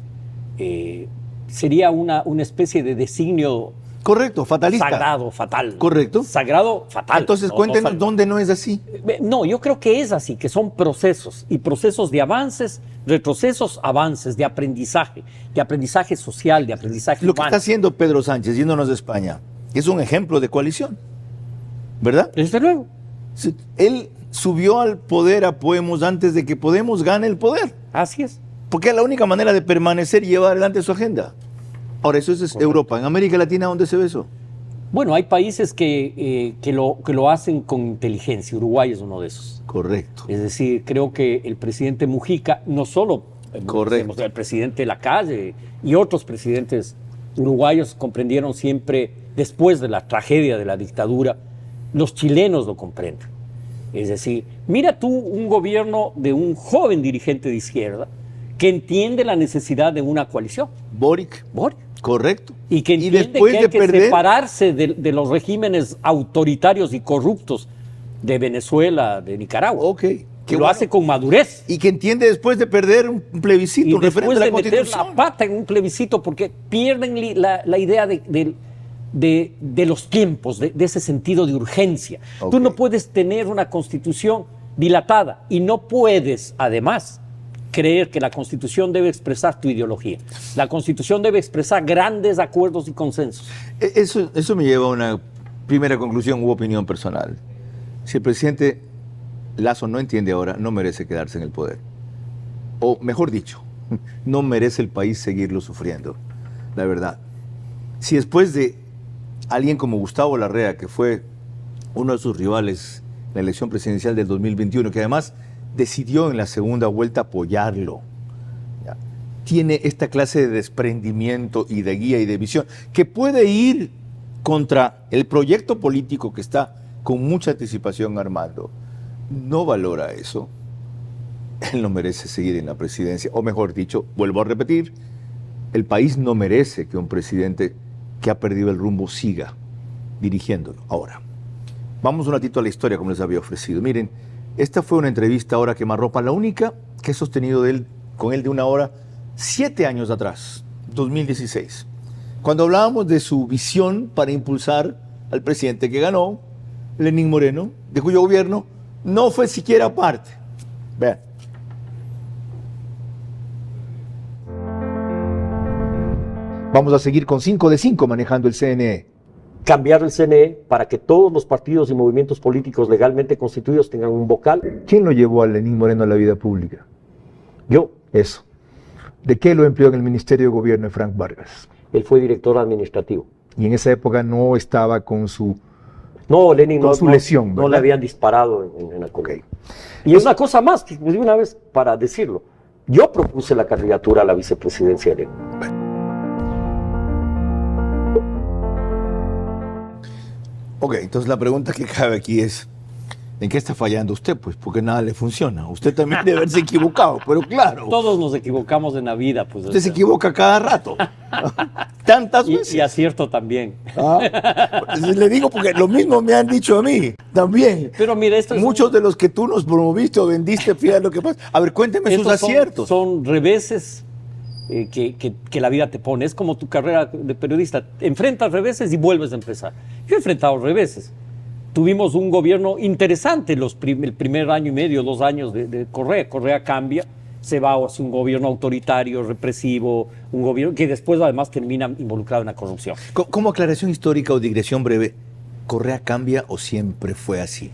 sería una especie de designio Correcto, fatalista. sagrado, fatal. Correcto. Sagrado, fatal. Entonces, cuéntenos dónde no es así. No, yo creo que es así, que son procesos, y procesos de avances, retrocesos, avances, de aprendizaje social, de aprendizaje Lo que humano. está haciendo Pedro Sánchez, yéndonos de España, es un ejemplo de coalición, ¿verdad? Desde luego. Sí, él subió al poder a Podemos antes de que Podemos gane el poder, Así es. porque es la única manera de permanecer y llevar adelante su agenda. Ahora, eso es Europa. ¿En América Latina dónde se ve eso? Bueno, hay países que lo hacen con inteligencia. Uruguay es uno de esos. Correcto. Es decir, creo que el presidente Mujica, no solo Correcto. el presidente Lacalle y otros presidentes uruguayos comprendieron siempre, después de la tragedia de la dictadura, los chilenos lo comprenden. Es decir, mira tú un gobierno de un joven dirigente de izquierda que entiende la necesidad de una coalición. Boric. Correcto. Y que entiende después que hay de que perder, separarse de los regímenes autoritarios y corruptos de Venezuela, de Nicaragua. Ok. Que Qué lo bueno. hace con madurez. Y que entiende después de perder un plebiscito, Y un referéndum después de de la meter Constitución. la pata en un plebiscito, porque pierden la idea de los tiempos, de ese sentido de urgencia. Ok. Tú no puedes tener una constitución dilatada y no puedes, además, creer que la constitución debe expresar tu ideología. La constitución debe expresar grandes acuerdos y consensos. Eso me lleva a una primera conclusión u opinión personal. Si el presidente Lasso no entiende ahora, no merece quedarse en el poder. O mejor dicho, no merece el país seguirlo sufriendo. La verdad. Si después de alguien como Gustavo Larrea, que fue uno de sus rivales en la elección presidencial del 2021, que además decidió en la segunda vuelta apoyarlo, ¿ya?, tiene esta clase de desprendimiento y de guía y de visión, que puede ir contra el proyecto político que está con mucha anticipación armando, no valora eso, él no merece seguir en la presidencia. O mejor dicho, vuelvo a repetir, el país no merece que un presidente que ha perdido el rumbo siga dirigiéndolo. Ahora, vamos un ratito a la historia como les había ofrecido. Miren, esta fue una entrevista ahora quemarropa, la única que he sostenido con él de una hora 7 años atrás, 2016, cuando hablábamos de su visión para impulsar al presidente que ganó, Lenín Moreno, de cuyo gobierno no fue siquiera parte. Vean. Vamos a seguir con 5 de 5 manejando el CNE. Cambiar el CNE para que todos los partidos y movimientos políticos legalmente constituidos tengan un vocal. ¿Quién lo llevó a Lenín Moreno a la vida pública? Yo, Eso. ¿De qué lo empleó en el Ministerio de Gobierno de Frank Vargas? él fue director administrativo. Y en esa época no estaba con su... No, Lenin Con no, su lesión, no ¿verdad? le habían disparado en el Ok. Y una cosa más, que de una vez para decirlo, yo propuse la candidatura a la vicepresidencia de Lenin. Ok, entonces la pregunta que cabe aquí es, ¿en qué está fallando usted? Pues porque nada le funciona. Usted también debe haberse equivocado, pero claro, Todos nos equivocamos en la vida, pues. usted se equivoca cada rato. Tantas veces. Y acierto también. Le digo porque lo mismo me han dicho a mí, también. Pero mira, esto es Muchos de los que tú nos promoviste o vendiste, fíjate lo que pasa. A ver, cuénteme sus estos aciertos. son reveses que la vida te pone. Es como tu carrera de periodista. Enfrentas reveses y vuelves a empezar. Yo he enfrentado reveses. Tuvimos un gobierno interesante el primer año y medio, 2 años de Correa. Correa cambia, se va hacia un gobierno autoritario, represivo, un gobierno que después además termina involucrado en la corrupción. Como aclaración histórica o digresión breve, ¿Correa cambia o siempre fue así?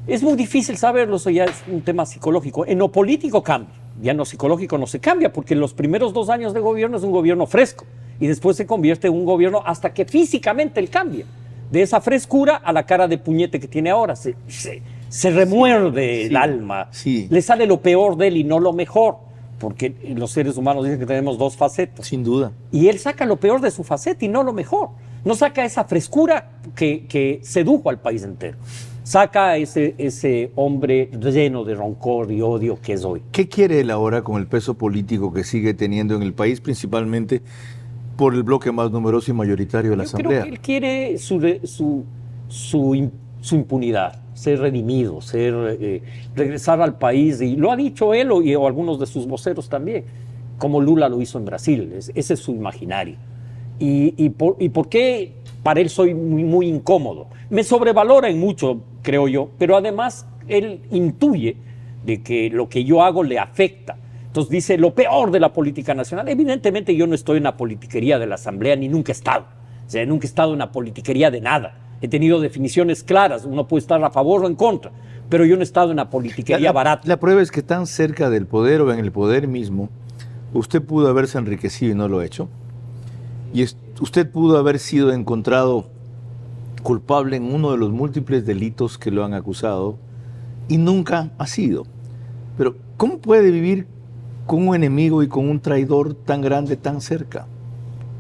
Es muy difícil saberlo, eso ya es un tema psicológico. En lo político cambia, ya en lo psicológico no se cambia, porque en los primeros 2 años de gobierno es un gobierno fresco y después se convierte en un gobierno hasta que físicamente él cambia. De esa frescura a la cara de puñete que tiene ahora. Se remuerde el alma. Sí. Le sale lo peor de él y no lo mejor, porque los seres humanos dicen que tenemos 2 facetas. Sin duda. Y él saca lo peor de su faceta y no lo mejor. No saca esa frescura que sedujo al país entero. Saca ese hombre lleno de rencor y odio que es hoy. ¿Qué quiere él ahora con el peso político que sigue teniendo en el país, principalmente por el bloque más numeroso y mayoritario de la Yo Asamblea? creo que él quiere su impunidad. ser redimido, regresar al país, y lo ha dicho él o algunos de sus voceros también, como Lula lo hizo en Brasil. Ese es su imaginario. ¿Y por qué para él soy muy incómodo? Me sobrevalora en mucho, creo yo, pero además él intuye de que lo que yo hago le afecta. Entonces dice lo peor de la política nacional. Evidentemente yo no estoy en la politiquería de la Asamblea, ni nunca he estado. O sea, nunca he estado en la politiquería de nada. He tenido definiciones claras, uno puede estar a favor o en contra, pero yo no he estado en la politiquería barata. La prueba es que tan cerca del poder o en el poder mismo, usted pudo haberse enriquecido y no lo ha hecho. Y usted pudo haber sido encontrado culpable en uno de los múltiples delitos que lo han acusado y nunca ha sido. Pero ¿cómo puede vivir con un enemigo y con un traidor tan grande, tan cerca?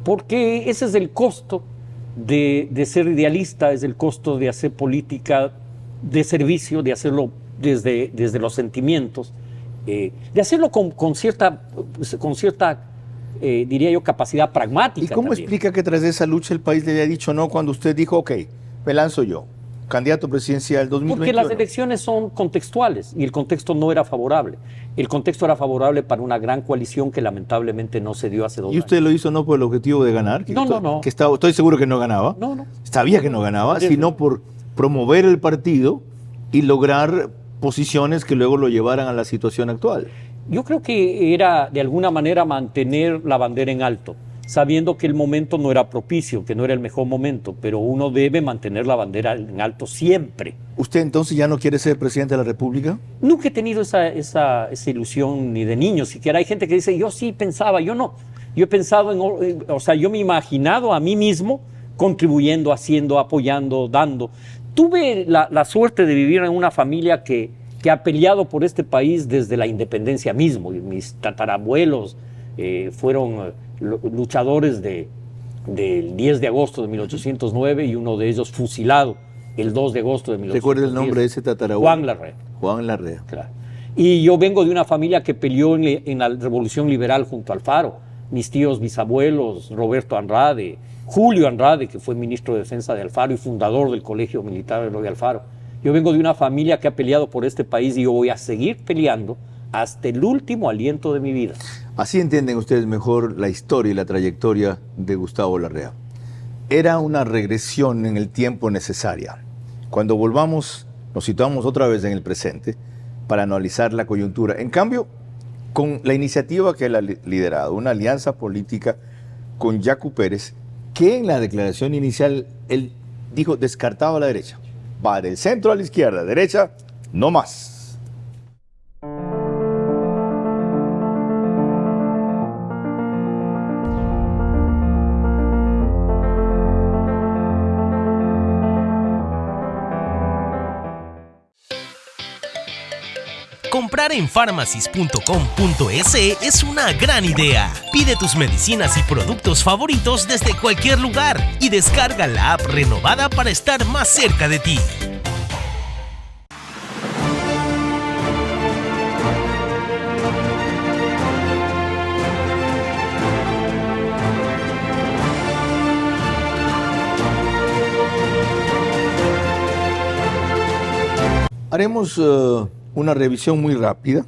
Porque ese es el costo de ser idealista, es el costo de hacer política de servicio, de hacerlo desde los sentimientos, de hacerlo con cierta diría yo, capacidad pragmática. ¿Y cómo también explica que tras esa lucha el país le haya dicho no cuando usted dijo, ok, me lanzo yo, candidato presidencial 2021? Porque las elecciones son contextuales y el contexto no era favorable. El contexto era favorable para una gran coalición que lamentablemente no se dio hace 2 años. ¿Y usted lo hizo no por el objetivo de ganar? No. Estoy seguro que no ganaba. No. Sabía que no ganaba, sino por promover el partido y lograr posiciones que luego lo llevaran a la situación actual. Yo creo que era de alguna manera mantener la bandera en alto, sabiendo que el momento no era propicio, que no era el mejor momento, pero uno debe mantener la bandera en alto siempre. ¿Usted entonces ya no quiere ser presidente de la República? Nunca he tenido esa ilusión ni de niño, siquiera hay gente que dice, yo sí pensaba, yo no. Yo he pensado yo me he imaginado a mí mismo contribuyendo, haciendo, apoyando, dando. Tuve la suerte de vivir en una familia que ha peleado por este país desde la independencia mismo. Mis tatarabuelos fueron luchadores del 10 de agosto de 1809 y uno de ellos fusilado el 2 de agosto de 1810. ¿Recuerda el nombre de ese tatarabuelo? Juan Larrea. Juan Larrea. Claro. Y yo vengo de una familia que peleó en la Revolución Liberal junto a Alfaro. Mis tíos bisabuelos, Roberto Andrade, Julio Andrade, que fue ministro de Defensa de Alfaro y fundador del Colegio Militar Eloy Alfaro. Yo vengo de una familia que ha peleado por este país y yo voy a seguir peleando hasta el último aliento de mi vida. Así entienden ustedes mejor la historia y la trayectoria de Gustavo Larrea. Era una regresión en el tiempo necesaria. Cuando volvamos, nos situamos otra vez en el presente para analizar la coyuntura. En cambio, con la iniciativa que él ha liderado, una alianza política con Yacu Pérez, que en la declaración inicial él dijo descartaba a la derecha. Va del centro a la izquierda, derecha, no más. Comprar en Pharmacies.com.es es una gran idea. Pide tus medicinas y productos favoritos desde cualquier lugar y descarga la app renovada para estar más cerca de ti. Haremos una revisión muy rápida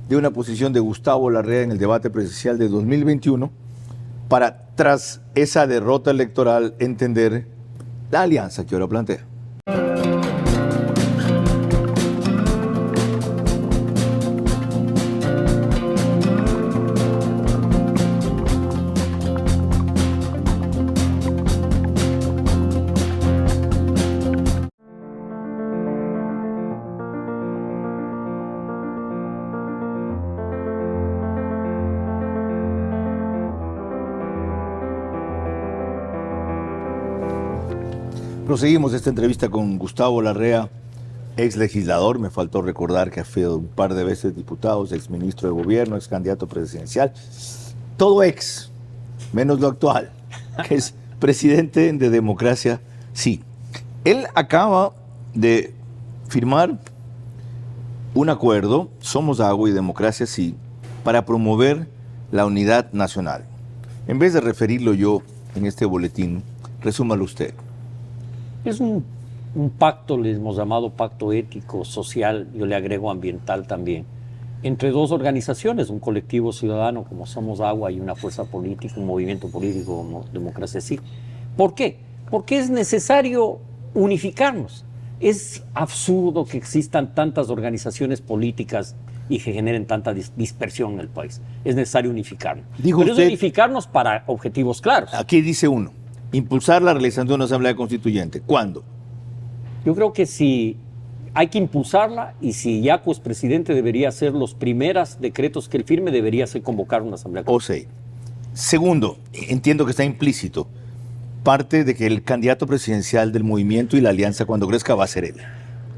de una posición de Gustavo Larrea en el debate presidencial de 2021 para, tras esa derrota electoral, entender la alianza que ahora plantea. Proseguimos esta entrevista con Gustavo Larrea, ex legislador, me faltó recordar que ha sido un par de veces diputado, ex ministro de gobierno, ex candidato presidencial, todo ex, menos lo actual, que es presidente de Democracia Sí. Él acaba de firmar un acuerdo, Somos Agua y Democracia Sí, para promover la unidad nacional. En vez de referirlo yo en este boletín, resúmalo usted. Es un un pacto, le hemos llamado pacto ético, social, yo le agrego ambiental también, entre dos organizaciones, un colectivo ciudadano como Somos Agua y una fuerza política, un movimiento político como Democracia Sí. ¿Por qué? Porque es necesario unificarnos. Es absurdo que existan tantas organizaciones políticas y que generen tanta dispersión en el país. Es necesario unificarnos. Dijo Pero usted, es unificarnos para objetivos claros. aquí dice uno, impulsar la realización de una asamblea constituyente. ¿Cuándo? Yo creo que sí hay que impulsarla, y si Yacu es presidente debería hacer los primeros decretos que él firme, debería ser convocar una asamblea constituyente. Segundo, entiendo que está implícito parte de que el candidato presidencial del movimiento y la alianza cuando crezca va a ser él.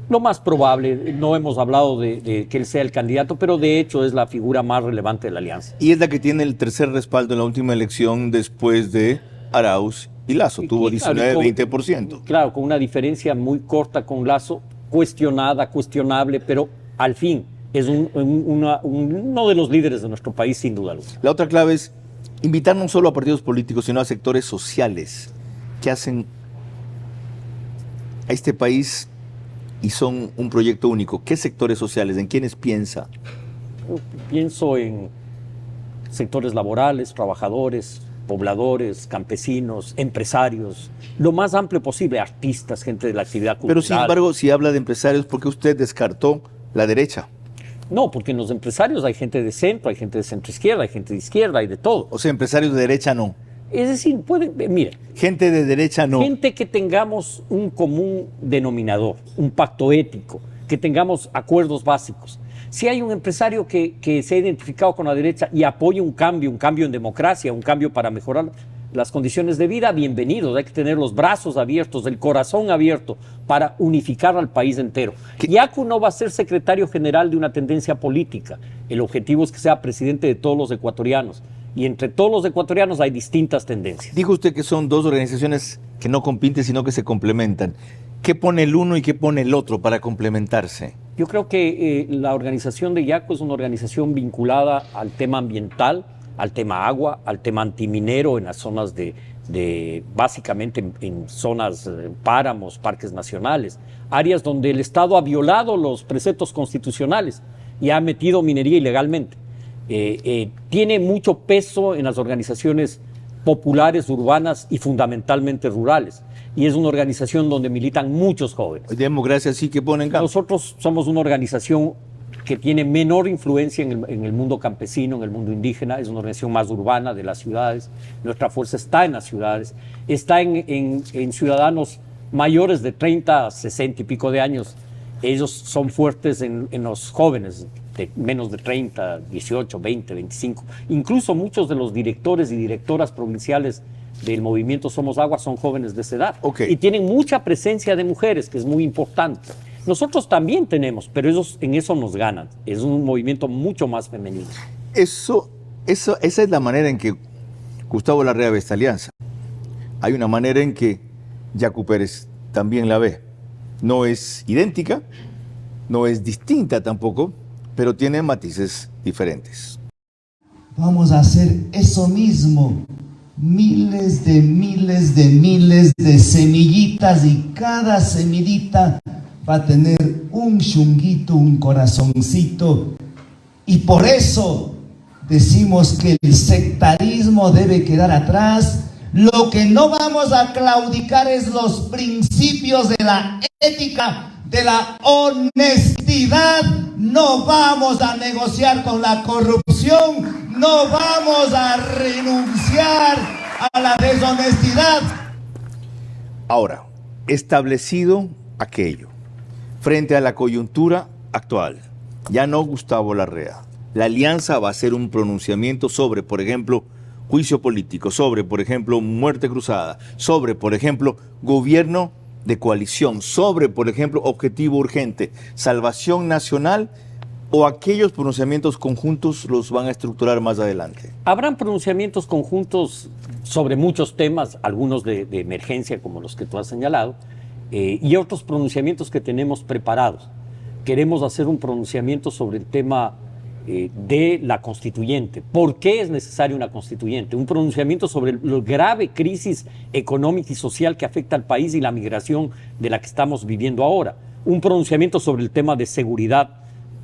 Lo más probable, no hemos hablado de que él sea el candidato, pero de hecho es la figura más relevante de la alianza. Y es la que tiene el tercer respaldo en la última elección después de Arauz y Lazo. Tuvo 19-20%. Claro, con una diferencia muy corta con Lazo, cuestionable, pero al fin es uno de los líderes de nuestro país, sin duda alguna. La otra clave es invitar no solo a partidos políticos, sino a sectores sociales que hacen a este país y son un proyecto único. ¿Qué sectores sociales? ¿En quiénes piensa? Pienso en sectores laborales, trabajadores, pobladores, campesinos, empresarios, lo más amplio posible, artistas, gente de la actividad cultural. Pero sin embargo, si habla de empresarios, ¿por qué usted descartó la derecha? No, porque en los empresarios hay gente de centro, hay gente de centro-izquierda, hay gente de izquierda, hay de todo. O sea, empresarios de derecha no. Es decir, mira, Gente de derecha no. gente que tengamos un común denominador, un pacto ético, que tengamos acuerdos básicos. Si hay un empresario que se ha identificado con la derecha y apoya un cambio en democracia, un cambio para mejorar las condiciones de vida, bienvenidos. Hay que tener los brazos abiertos, el corazón abierto para unificar al país entero. Yacu no va a ser secretario general de una tendencia política. El objetivo es que sea presidente de todos los ecuatorianos. Y entre todos los ecuatorianos hay distintas tendencias. Dijo usted que son dos organizaciones que no compiten, sino que se complementan. ¿Qué pone el uno y qué pone el otro para complementarse? Yo creo que la organización de Yacu es una organización vinculada al tema ambiental, al tema agua, al tema antiminero en las zonas básicamente en zonas, páramos, parques nacionales, áreas donde el Estado ha violado los preceptos constitucionales y ha metido minería ilegalmente. Tiene mucho peso en las organizaciones populares, urbanas y fundamentalmente rurales. Y es una organización donde militan muchos jóvenes. Democracia sí que pone en campo. Nosotros somos una organización que tiene menor influencia en el mundo campesino, en el mundo indígena. Es una organización más urbana, de las ciudades. Nuestra fuerza está en las ciudades, está en ciudadanos mayores de 30, 60 y pico de años. Ellos son fuertes en los jóvenes de menos de 30, 18, 20, 25. Incluso muchos de los directores y directoras provinciales del movimiento Somos Agua son jóvenes de esa edad. Okay. Y tienen mucha presencia de mujeres, que es muy importante. Nosotros también tenemos, pero ellos en eso nos ganan. Es un movimiento mucho más femenino. Esa es la manera en que Gustavo Larrea ve esta alianza. Hay una manera en que Yacu Pérez también la ve. No es idéntica, no es distinta tampoco, pero tiene matices diferentes. Vamos a hacer eso mismo. Miles de semillitas, y cada semillita va a tener un chunguito, un corazoncito. Y por eso decimos que el sectarismo debe quedar atrás. Lo que no vamos a claudicar es los principios de la ética, de la honestidad. No vamos a negociar con la corrupción, no vamos a renunciar a la deshonestidad. Ahora, establecido aquello, frente a la coyuntura actual, ya no Gustavo Larrea, la alianza va a hacer un pronunciamiento sobre, por ejemplo, juicio político, sobre, por ejemplo, muerte cruzada, sobre, por ejemplo, gobierno de coalición, sobre, por ejemplo, objetivo urgente, salvación nacional, o aquellos pronunciamientos conjuntos los van a estructurar más adelante. Habrán pronunciamientos conjuntos sobre muchos temas, algunos de emergencia como los que tú has señalado, y otros pronunciamientos que tenemos preparados. Queremos hacer un pronunciamiento sobre el tema de la constituyente. ¿Por qué es necesaria una constituyente? Un pronunciamiento sobre la grave crisis económica y social que afecta al país y la migración de la que estamos viviendo ahora. Un pronunciamiento sobre el tema de seguridad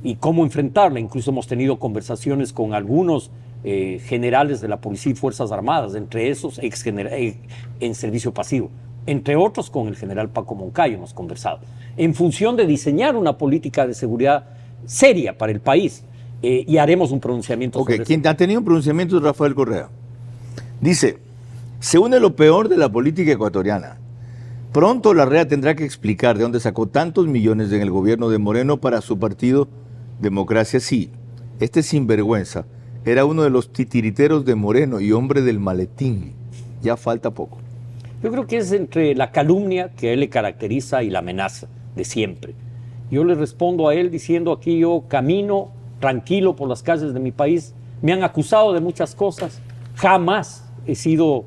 y cómo enfrentarla. Incluso hemos tenido conversaciones con algunos generales de la Policía y Fuerzas Armadas, entre esos en servicio pasivo. Entre otros con el general Paco Moncayo hemos conversado. En función de diseñar una política de seguridad seria para el país. Y haremos un pronunciamiento sobre eso. Quien ha tenido un pronunciamiento es Rafael Correa. Dice, se une lo peor de la política ecuatoriana. Pronto Larrea tendrá que explicar de dónde sacó tantos millones en el gobierno de Moreno para su partido Democracia Sí. Este sinvergüenza era uno de los titiriteros de Moreno y hombre del maletín. Ya falta poco. Yo creo que es entre la calumnia que a él le caracteriza y la amenaza de siempre. Yo le respondo a él diciendo aquí yo camino tranquilo por las calles de mi país, me han acusado de muchas cosas, jamás he sido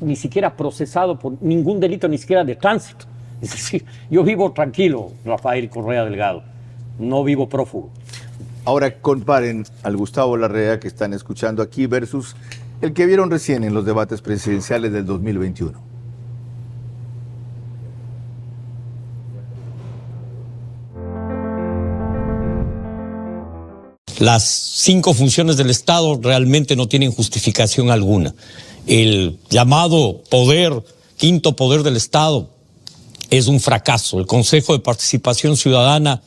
ni siquiera procesado por ningún delito, ni siquiera de tránsito. Es decir, yo vivo tranquilo, Rafael Correa Delgado, no vivo prófugo. Ahora comparen al Gustavo Larrea que están escuchando aquí versus el que vieron recién en los debates presidenciales del 2021. Las 5 funciones del Estado realmente no tienen justificación alguna. El llamado quinto poder del Estado, es un fracaso. El Consejo de Participación Ciudadana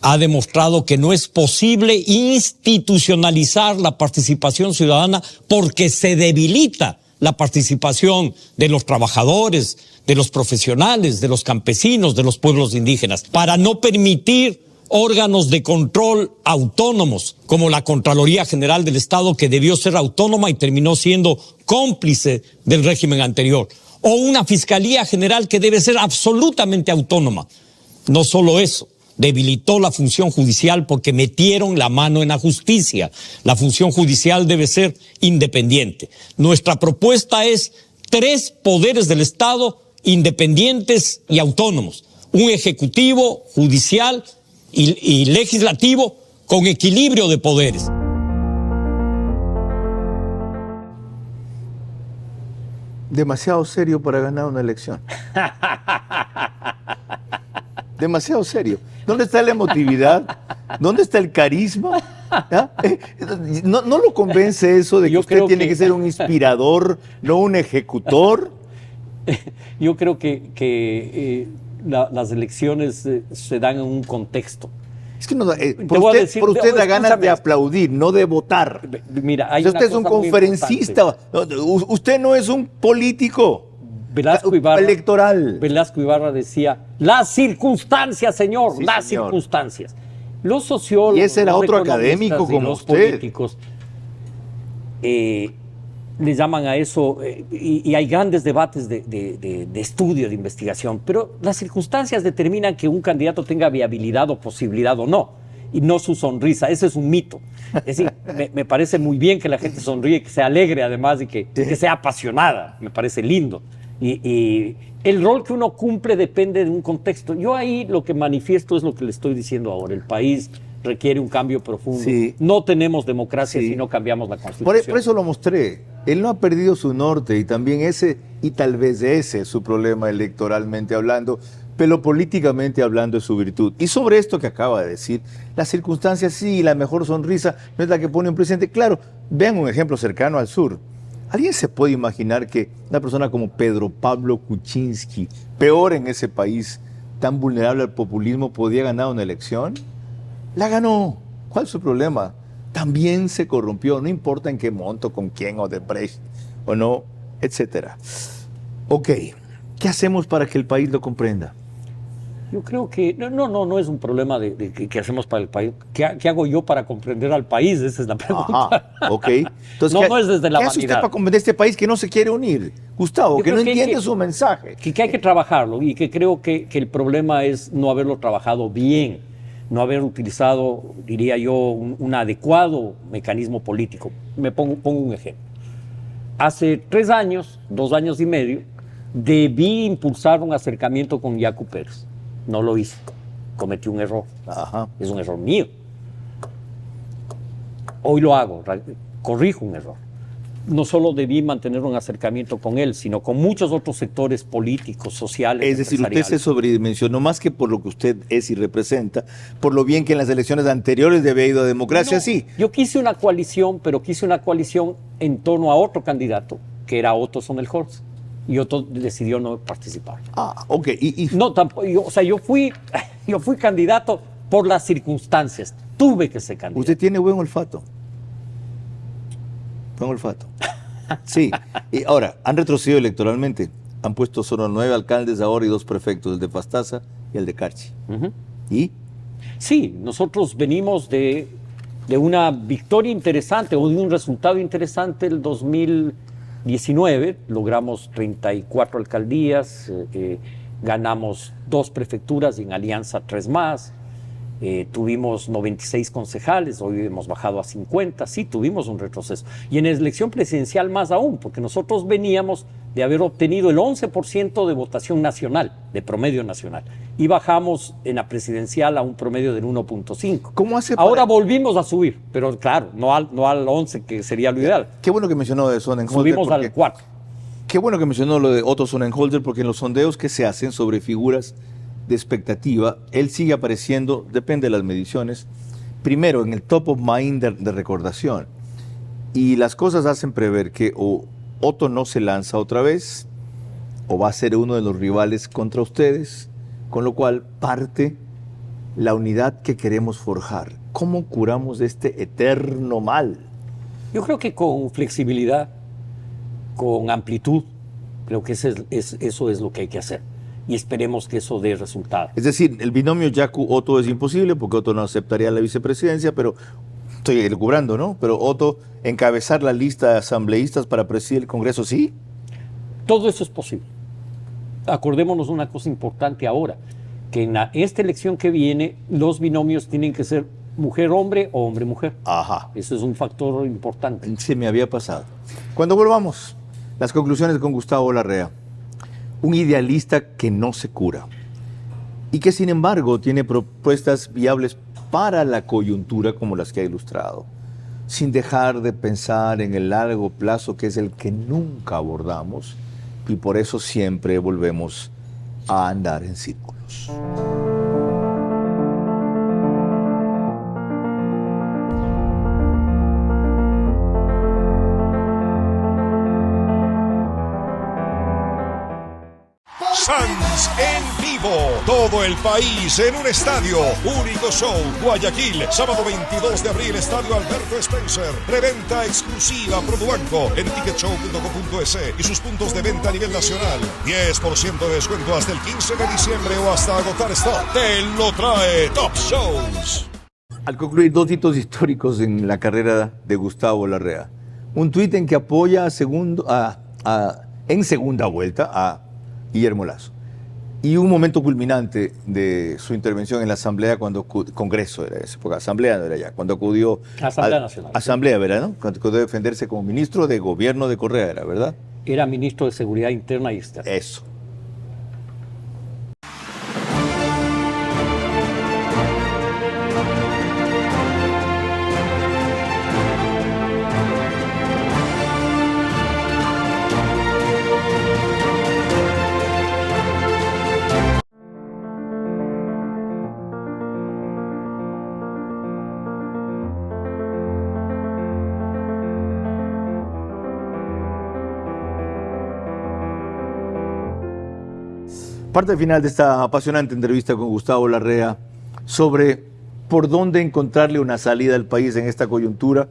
ha demostrado que no es posible institucionalizar la participación ciudadana porque se debilita la participación de los trabajadores, de los profesionales, de los campesinos, de los pueblos indígenas, para no permitir órganos de control autónomos, como la Contraloría General del Estado, que debió ser autónoma y terminó siendo cómplice del régimen anterior, o una Fiscalía General que debe ser absolutamente autónoma. No solo eso, debilitó la función judicial porque metieron la mano en la justicia. La función judicial debe ser independiente. Nuestra propuesta es 3 poderes del Estado independientes y autónomos. Un ejecutivo, judicial y legislativo con equilibrio de poderes. Demasiado serio para ganar una elección. Demasiado serio. ¿Dónde está la emotividad? ¿Dónde está el carisma? ¿No lo convence eso de que usted tiene que ser un inspirador, no un ejecutor? Yo creo que las elecciones se dan en un contexto. Es que por usted da ganas de aplaudir, no de votar. Mira, usted es un conferencista, usted no es un político electoral. Velasco Ibarra decía, las circunstancias, señor, sí, las señor. Circunstancias. Los sociólogos, y ese era los otro académico como los usted. Políticos, le llaman a eso, y hay grandes debates de estudio, de investigación, pero las circunstancias determinan que un candidato tenga viabilidad o posibilidad o no, y no su sonrisa. Ese es un mito. Es decir, me parece muy bien que la gente sonríe, que sea alegre además y que sea apasionada, me parece lindo. Y el rol que uno cumple depende de un contexto. Yo ahí lo que manifiesto es lo que le estoy diciendo ahora. El país requiere un cambio profundo. Sí. No tenemos democracia si no cambiamos la Constitución. Por eso lo mostré. Él no ha perdido su norte y también ese, y tal vez ese es su problema electoralmente hablando, pero políticamente hablando es su virtud. Y sobre esto que acaba de decir, las circunstancias sí, la mejor sonrisa no es la que pone un presidente. Claro, vean un ejemplo cercano al sur. ¿Alguien se puede imaginar que una persona como Pedro Pablo Kuczynski, peor en ese país, tan vulnerable al populismo, podía ganar una elección? La ganó. ¿Cuál es su problema? También se corrompió, no importa en qué monto, con quién, o de Brecht, o no, etcétera. Ok, ¿qué hacemos para que el país lo comprenda? Yo creo que no es un problema de qué hacemos para el país. ¿Qué hago yo para comprender al país? Esa es la pregunta. Ajá, ok. Entonces, no es desde la vanidad. ¿Qué hace usted para comprender este país que no se quiere unir? Gustavo, que no entiende su mensaje. Que hay que trabajarlo y que creo que el problema es no haberlo trabajado bien, no haber utilizado, diría yo, un adecuado mecanismo político. Pongo un ejemplo. Hace 3 años, 2 años y medio, debí impulsar un acercamiento con Yacu Pérez. No lo hice. Cometí un error. Ajá. Es un error mío. Hoy lo hago, corrijo un error. No solo debí mantener un acercamiento con él, sino con muchos otros sectores políticos, sociales. Es decir, usted se sobredimensionó más que por lo que usted es y representa, por lo bien que en las elecciones anteriores de había ido a democracia, sí. Yo quise una coalición, pero quise una coalición en torno a otro candidato, que era Otto Sonnenholz, y Otto decidió no participar. Ah, ok. No, tampoco, yo fui candidato por las circunstancias. Tuve que ser candidato. Usted tiene buen olfato. Buen olfato. Sí. Y ahora, han retrocedido electoralmente. Han puesto solo 9 alcaldes ahora y 2 prefectos, el de Pastaza y el de Carchi. ¿Y? Sí, nosotros venimos de una victoria interesante o de un resultado interesante el 2019. Logramos 34 alcaldías, ganamos 2 prefecturas y en alianza 3 más. Tuvimos 96 concejales, hoy hemos bajado a 50, sí tuvimos un retroceso. Y en la elección presidencial más aún, porque nosotros veníamos de haber obtenido el 11% de votación nacional, de promedio nacional, y bajamos en la presidencial a un promedio del 1.5. ¿Cómo hace Ahora volvimos a subir, pero claro, no al 11, que sería lo ideal. Qué bueno que mencionó de Sonnenholzer. Subimos al 4. Qué bueno que mencionó lo de Otto Sonnenholzer, porque en los sondeos que se hacen sobre figuras de expectativa, él sigue apareciendo, depende de las mediciones, primero en el top of mind de recordación. Y las cosas hacen prever que o Otto no se lanza otra vez, o va a ser uno de los rivales contra ustedes, con lo cual parte la unidad que queremos forjar. ¿Cómo curamos este eterno mal? Yo creo que con flexibilidad, con amplitud, creo que eso es lo que hay que hacer. Y esperemos que eso dé resultado. Es decir, el binomio Yaku-Otto es imposible porque Otto no aceptaría la vicepresidencia, pero estoy elucubrando, ¿no? Pero Otto encabezar la lista de asambleístas para presidir el Congreso, ¿sí? Todo eso es posible. Acordémonos una cosa importante ahora, que en esta elección que viene, los binomios tienen que ser mujer-hombre o hombre-mujer. Ajá. Eso es un factor importante. Se me había pasado. Cuando volvamos, las conclusiones con Gustavo Larrea. Un idealista que no se cura y que sin embargo tiene propuestas viables para la coyuntura como las que ha ilustrado, sin dejar de pensar en el largo plazo que es el que nunca abordamos y por eso siempre volvemos a andar en círculos. Sanz en vivo, todo el país en un estadio, único show, Guayaquil, sábado 22 de abril, estadio Alberto Spencer, preventa exclusiva Produbanco en ticketshow.com.es y sus puntos de venta a nivel nacional, 10% de descuento hasta el 15 de diciembre o hasta agotar stock, te lo trae Top Shows. Al concluir 2 hitos históricos en la carrera de Gustavo Larrea, un tuit en que apoya en segunda vuelta a Guillermo Lasso. Y un momento culminante de su intervención en la Asamblea, Congreso era esa época, Asamblea no era ya, cuando acudió Asamblea Nacional. Asamblea, ¿verdad? ¿No? Cuando acudió a defenderse como ministro de Gobierno de Correa, era, ¿verdad? Era ministro de Seguridad Interna y Externa. Eso. Parte final de esta apasionante entrevista con Gustavo Larrea sobre por dónde encontrarle una salida al país en esta coyuntura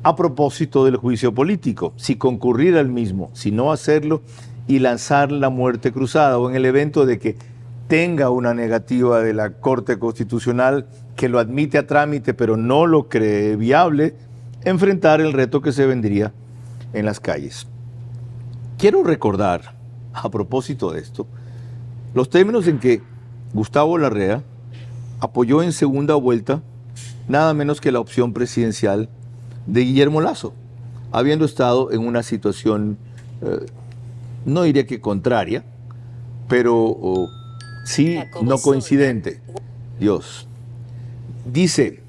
a propósito del juicio político, si concurrir al mismo, si no hacerlo y lanzar la muerte cruzada o en el evento de que tenga una negativa de la Corte Constitucional que lo admite a trámite pero no lo cree viable, enfrentar el reto que se vendría en las calles. Quiero recordar, a propósito de esto, los términos en que Gustavo Larrea apoyó en segunda vuelta nada menos que la opción presidencial de Guillermo Lasso, habiendo estado en una situación, no diría que contraria, pero sí no coincidente. Dios. Dice,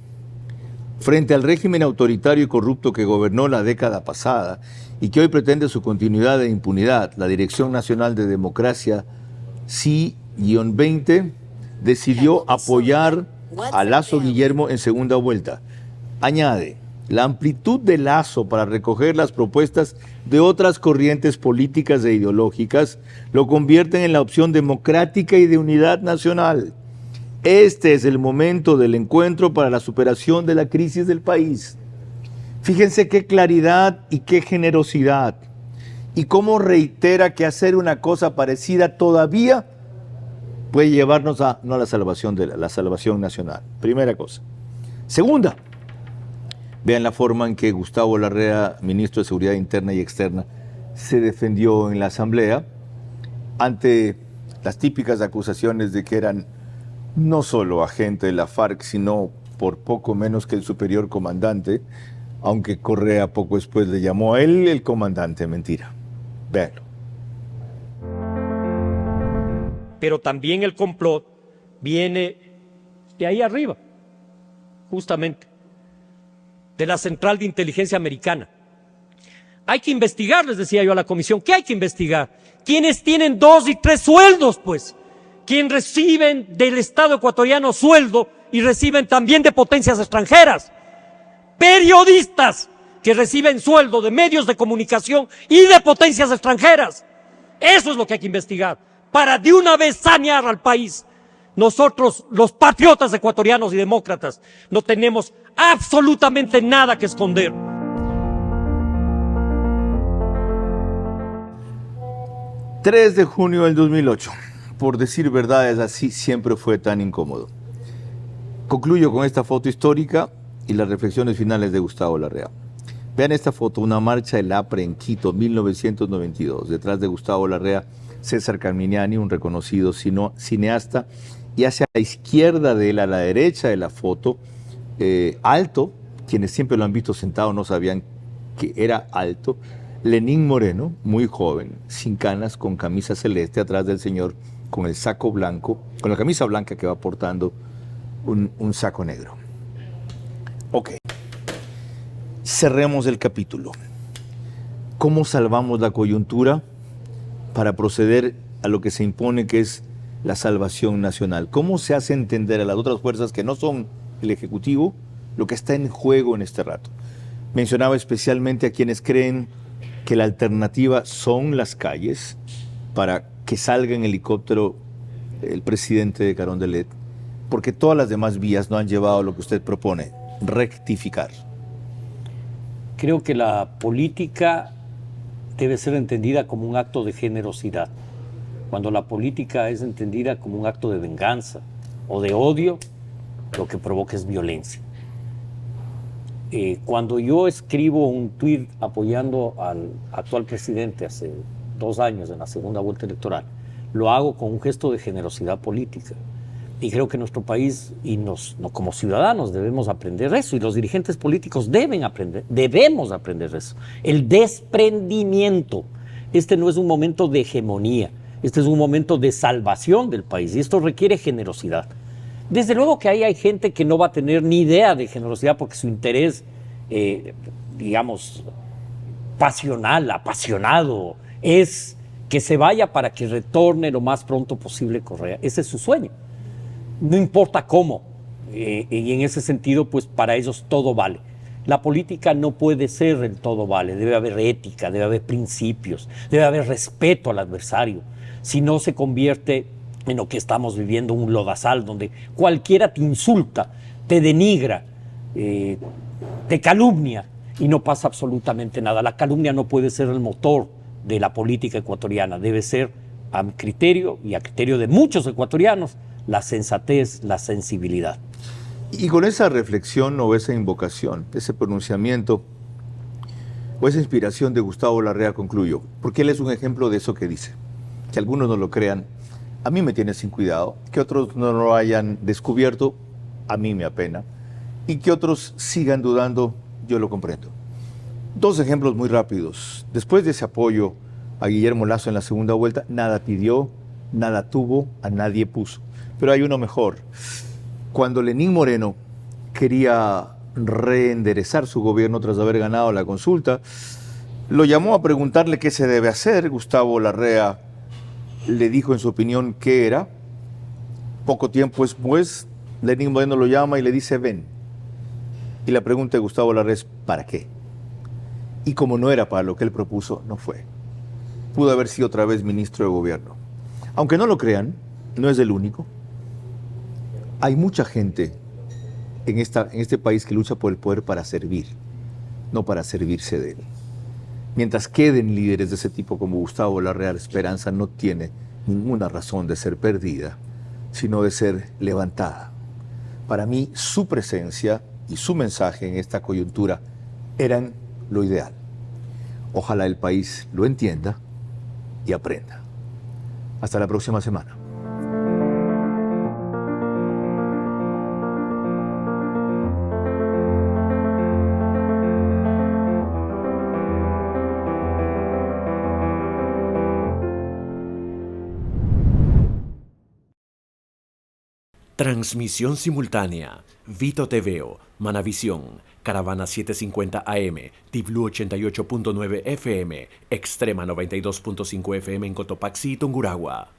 frente al régimen autoritario y corrupto que gobernó la década pasada y que hoy pretende su continuidad e impunidad, la Dirección Nacional de Democracia, C-20, decidió apoyar a Lasso Guillermo en segunda vuelta. Añade, la amplitud de Lasso para recoger las propuestas de otras corrientes políticas e ideológicas lo convierten en la opción democrática y de unidad nacional. Este es el momento del encuentro para la superación de la crisis del país. Fíjense qué claridad y qué generosidad. Y cómo reitera que hacer una cosa parecida todavía puede llevarnos a no a la salvación de la salvación nacional. Primera cosa. Segunda, vean la forma en que Gustavo Larrea, ministro de Seguridad Interna y Externa, se defendió en la Asamblea ante las típicas acusaciones de que eran no solo agente de la FARC, sino por poco menos que el superior comandante, aunque Correa poco después le llamó a él el comandante. Mentira. Véanlo. Pero también el complot viene de ahí arriba, justamente, de la Central de Inteligencia Americana. Hay que investigar, les decía yo a la comisión, ¿qué hay que investigar? ¿Quiénes tienen 2 y 3 sueldos, pues? ¿Quién reciben del Estado ecuatoriano sueldo y reciben también de potencias extranjeras? Periodistas que reciben sueldo de medios de comunicación y de potencias extranjeras. Eso es lo que hay que investigar, para de una vez sanear al país. Nosotros, los patriotas ecuatorianos y demócratas, no tenemos absolutamente nada que esconder. ...3 de junio del 2008. Por decir verdades así, siempre fue tan incómodo. Concluyo con esta foto histórica y las reflexiones finales de Gustavo Larrea. Vean esta foto, una marcha del APRE en Quito, 1992. Detrás de Gustavo Larrea, César Carminiani, un reconocido cineasta, y hacia la izquierda de él, a la derecha de la foto, alto, quienes siempre lo han visto sentado no sabían que era alto, Lenín Moreno, muy joven, sin canas, con camisa celeste, atrás del señor con el saco blanco, con la camisa blanca que va portando un saco negro. Ok, cerremos el capítulo. ¿Cómo salvamos la coyuntura para proceder a lo que se impone, que es la salvación nacional? ¿Cómo se hace entender a las otras fuerzas que no son el Ejecutivo lo que está en juego en este rato? Mencionaba especialmente a quienes creen que la alternativa son las calles para que salga en helicóptero el presidente de Carondelet, porque todas las demás vías no han llevado a lo que usted propone, rectificar. Creo que la política debe ser entendida como un acto de generosidad. Cuando la política es entendida como un acto de venganza o de odio, lo que provoca es violencia. Cuando yo escribo un tuit apoyando al actual presidente hace 2 años en la segunda vuelta electoral, lo hago con un gesto de generosidad política. Y creo que nuestro país como ciudadanos debemos aprender eso, y los dirigentes políticos debemos aprender eso. El desprendimiento. Este no es un momento de hegemonía, este es un momento de salvación del país, y esto requiere generosidad. Desde luego que ahí hay gente que no va a tener ni idea de generosidad porque su interés, digamos, pasional, apasionado, es que se vaya para que retorne lo más pronto posible Correa. Ese es su sueño. No importa cómo. Y en ese sentido, pues para ellos todo vale. La política no puede ser el todo vale. Debe haber ética, debe haber principios, debe haber respeto al adversario. Si no, se convierte en lo que estamos viviendo, un lodazal donde cualquiera te insulta, te denigra, te calumnia y no pasa absolutamente nada. La calumnia no puede ser el motor de la política ecuatoriana. Debe ser, a mi criterio y a criterio de muchos ecuatorianos, la sensatez, la sensibilidad. Y con esa reflexión o esa invocación, ese pronunciamiento o esa inspiración de Gustavo Larrea concluyo, porque él es un ejemplo de eso que dice. Que algunos no lo crean, a mí me tiene sin cuidado. Que otros no lo hayan descubierto, a mí me apena. Y que otros sigan dudando, yo lo comprendo. 2 ejemplos muy rápidos. Después de ese apoyo a Guillermo Lasso en la segunda vuelta, nada pidió, nada tuvo, a nadie puso. Pero hay uno mejor. Cuando Lenín Moreno quería reenderezar su gobierno tras haber ganado la consulta. Lo llamó a preguntarle qué se debe hacer. Gustavo Larrea le dijo en su opinión qué era. Poco tiempo después, Lenín Moreno lo llama y le dice ven. Y la pregunta de Gustavo Larrea es ¿para qué? Y como no era para lo que él propuso, no fue. Pudo haber sido otra vez ministro de gobierno. Aunque no lo crean, no es el único. Hay mucha gente en este país que lucha por el poder para servir, no para servirse de él. Mientras queden líderes de ese tipo como Gustavo Larrea, la esperanza no tiene ninguna razón de ser perdida, sino de ser levantada. Para mí, su presencia y su mensaje en esta coyuntura eran lo ideal. Ojalá el país lo entienda y aprenda. Hasta la próxima semana. Transmisión simultánea, Vito TVO, Manavisión, Caravana 750 AM, Tiblu 88.9 FM, Extrema 92.5 FM en Cotopaxi y Tungurahua.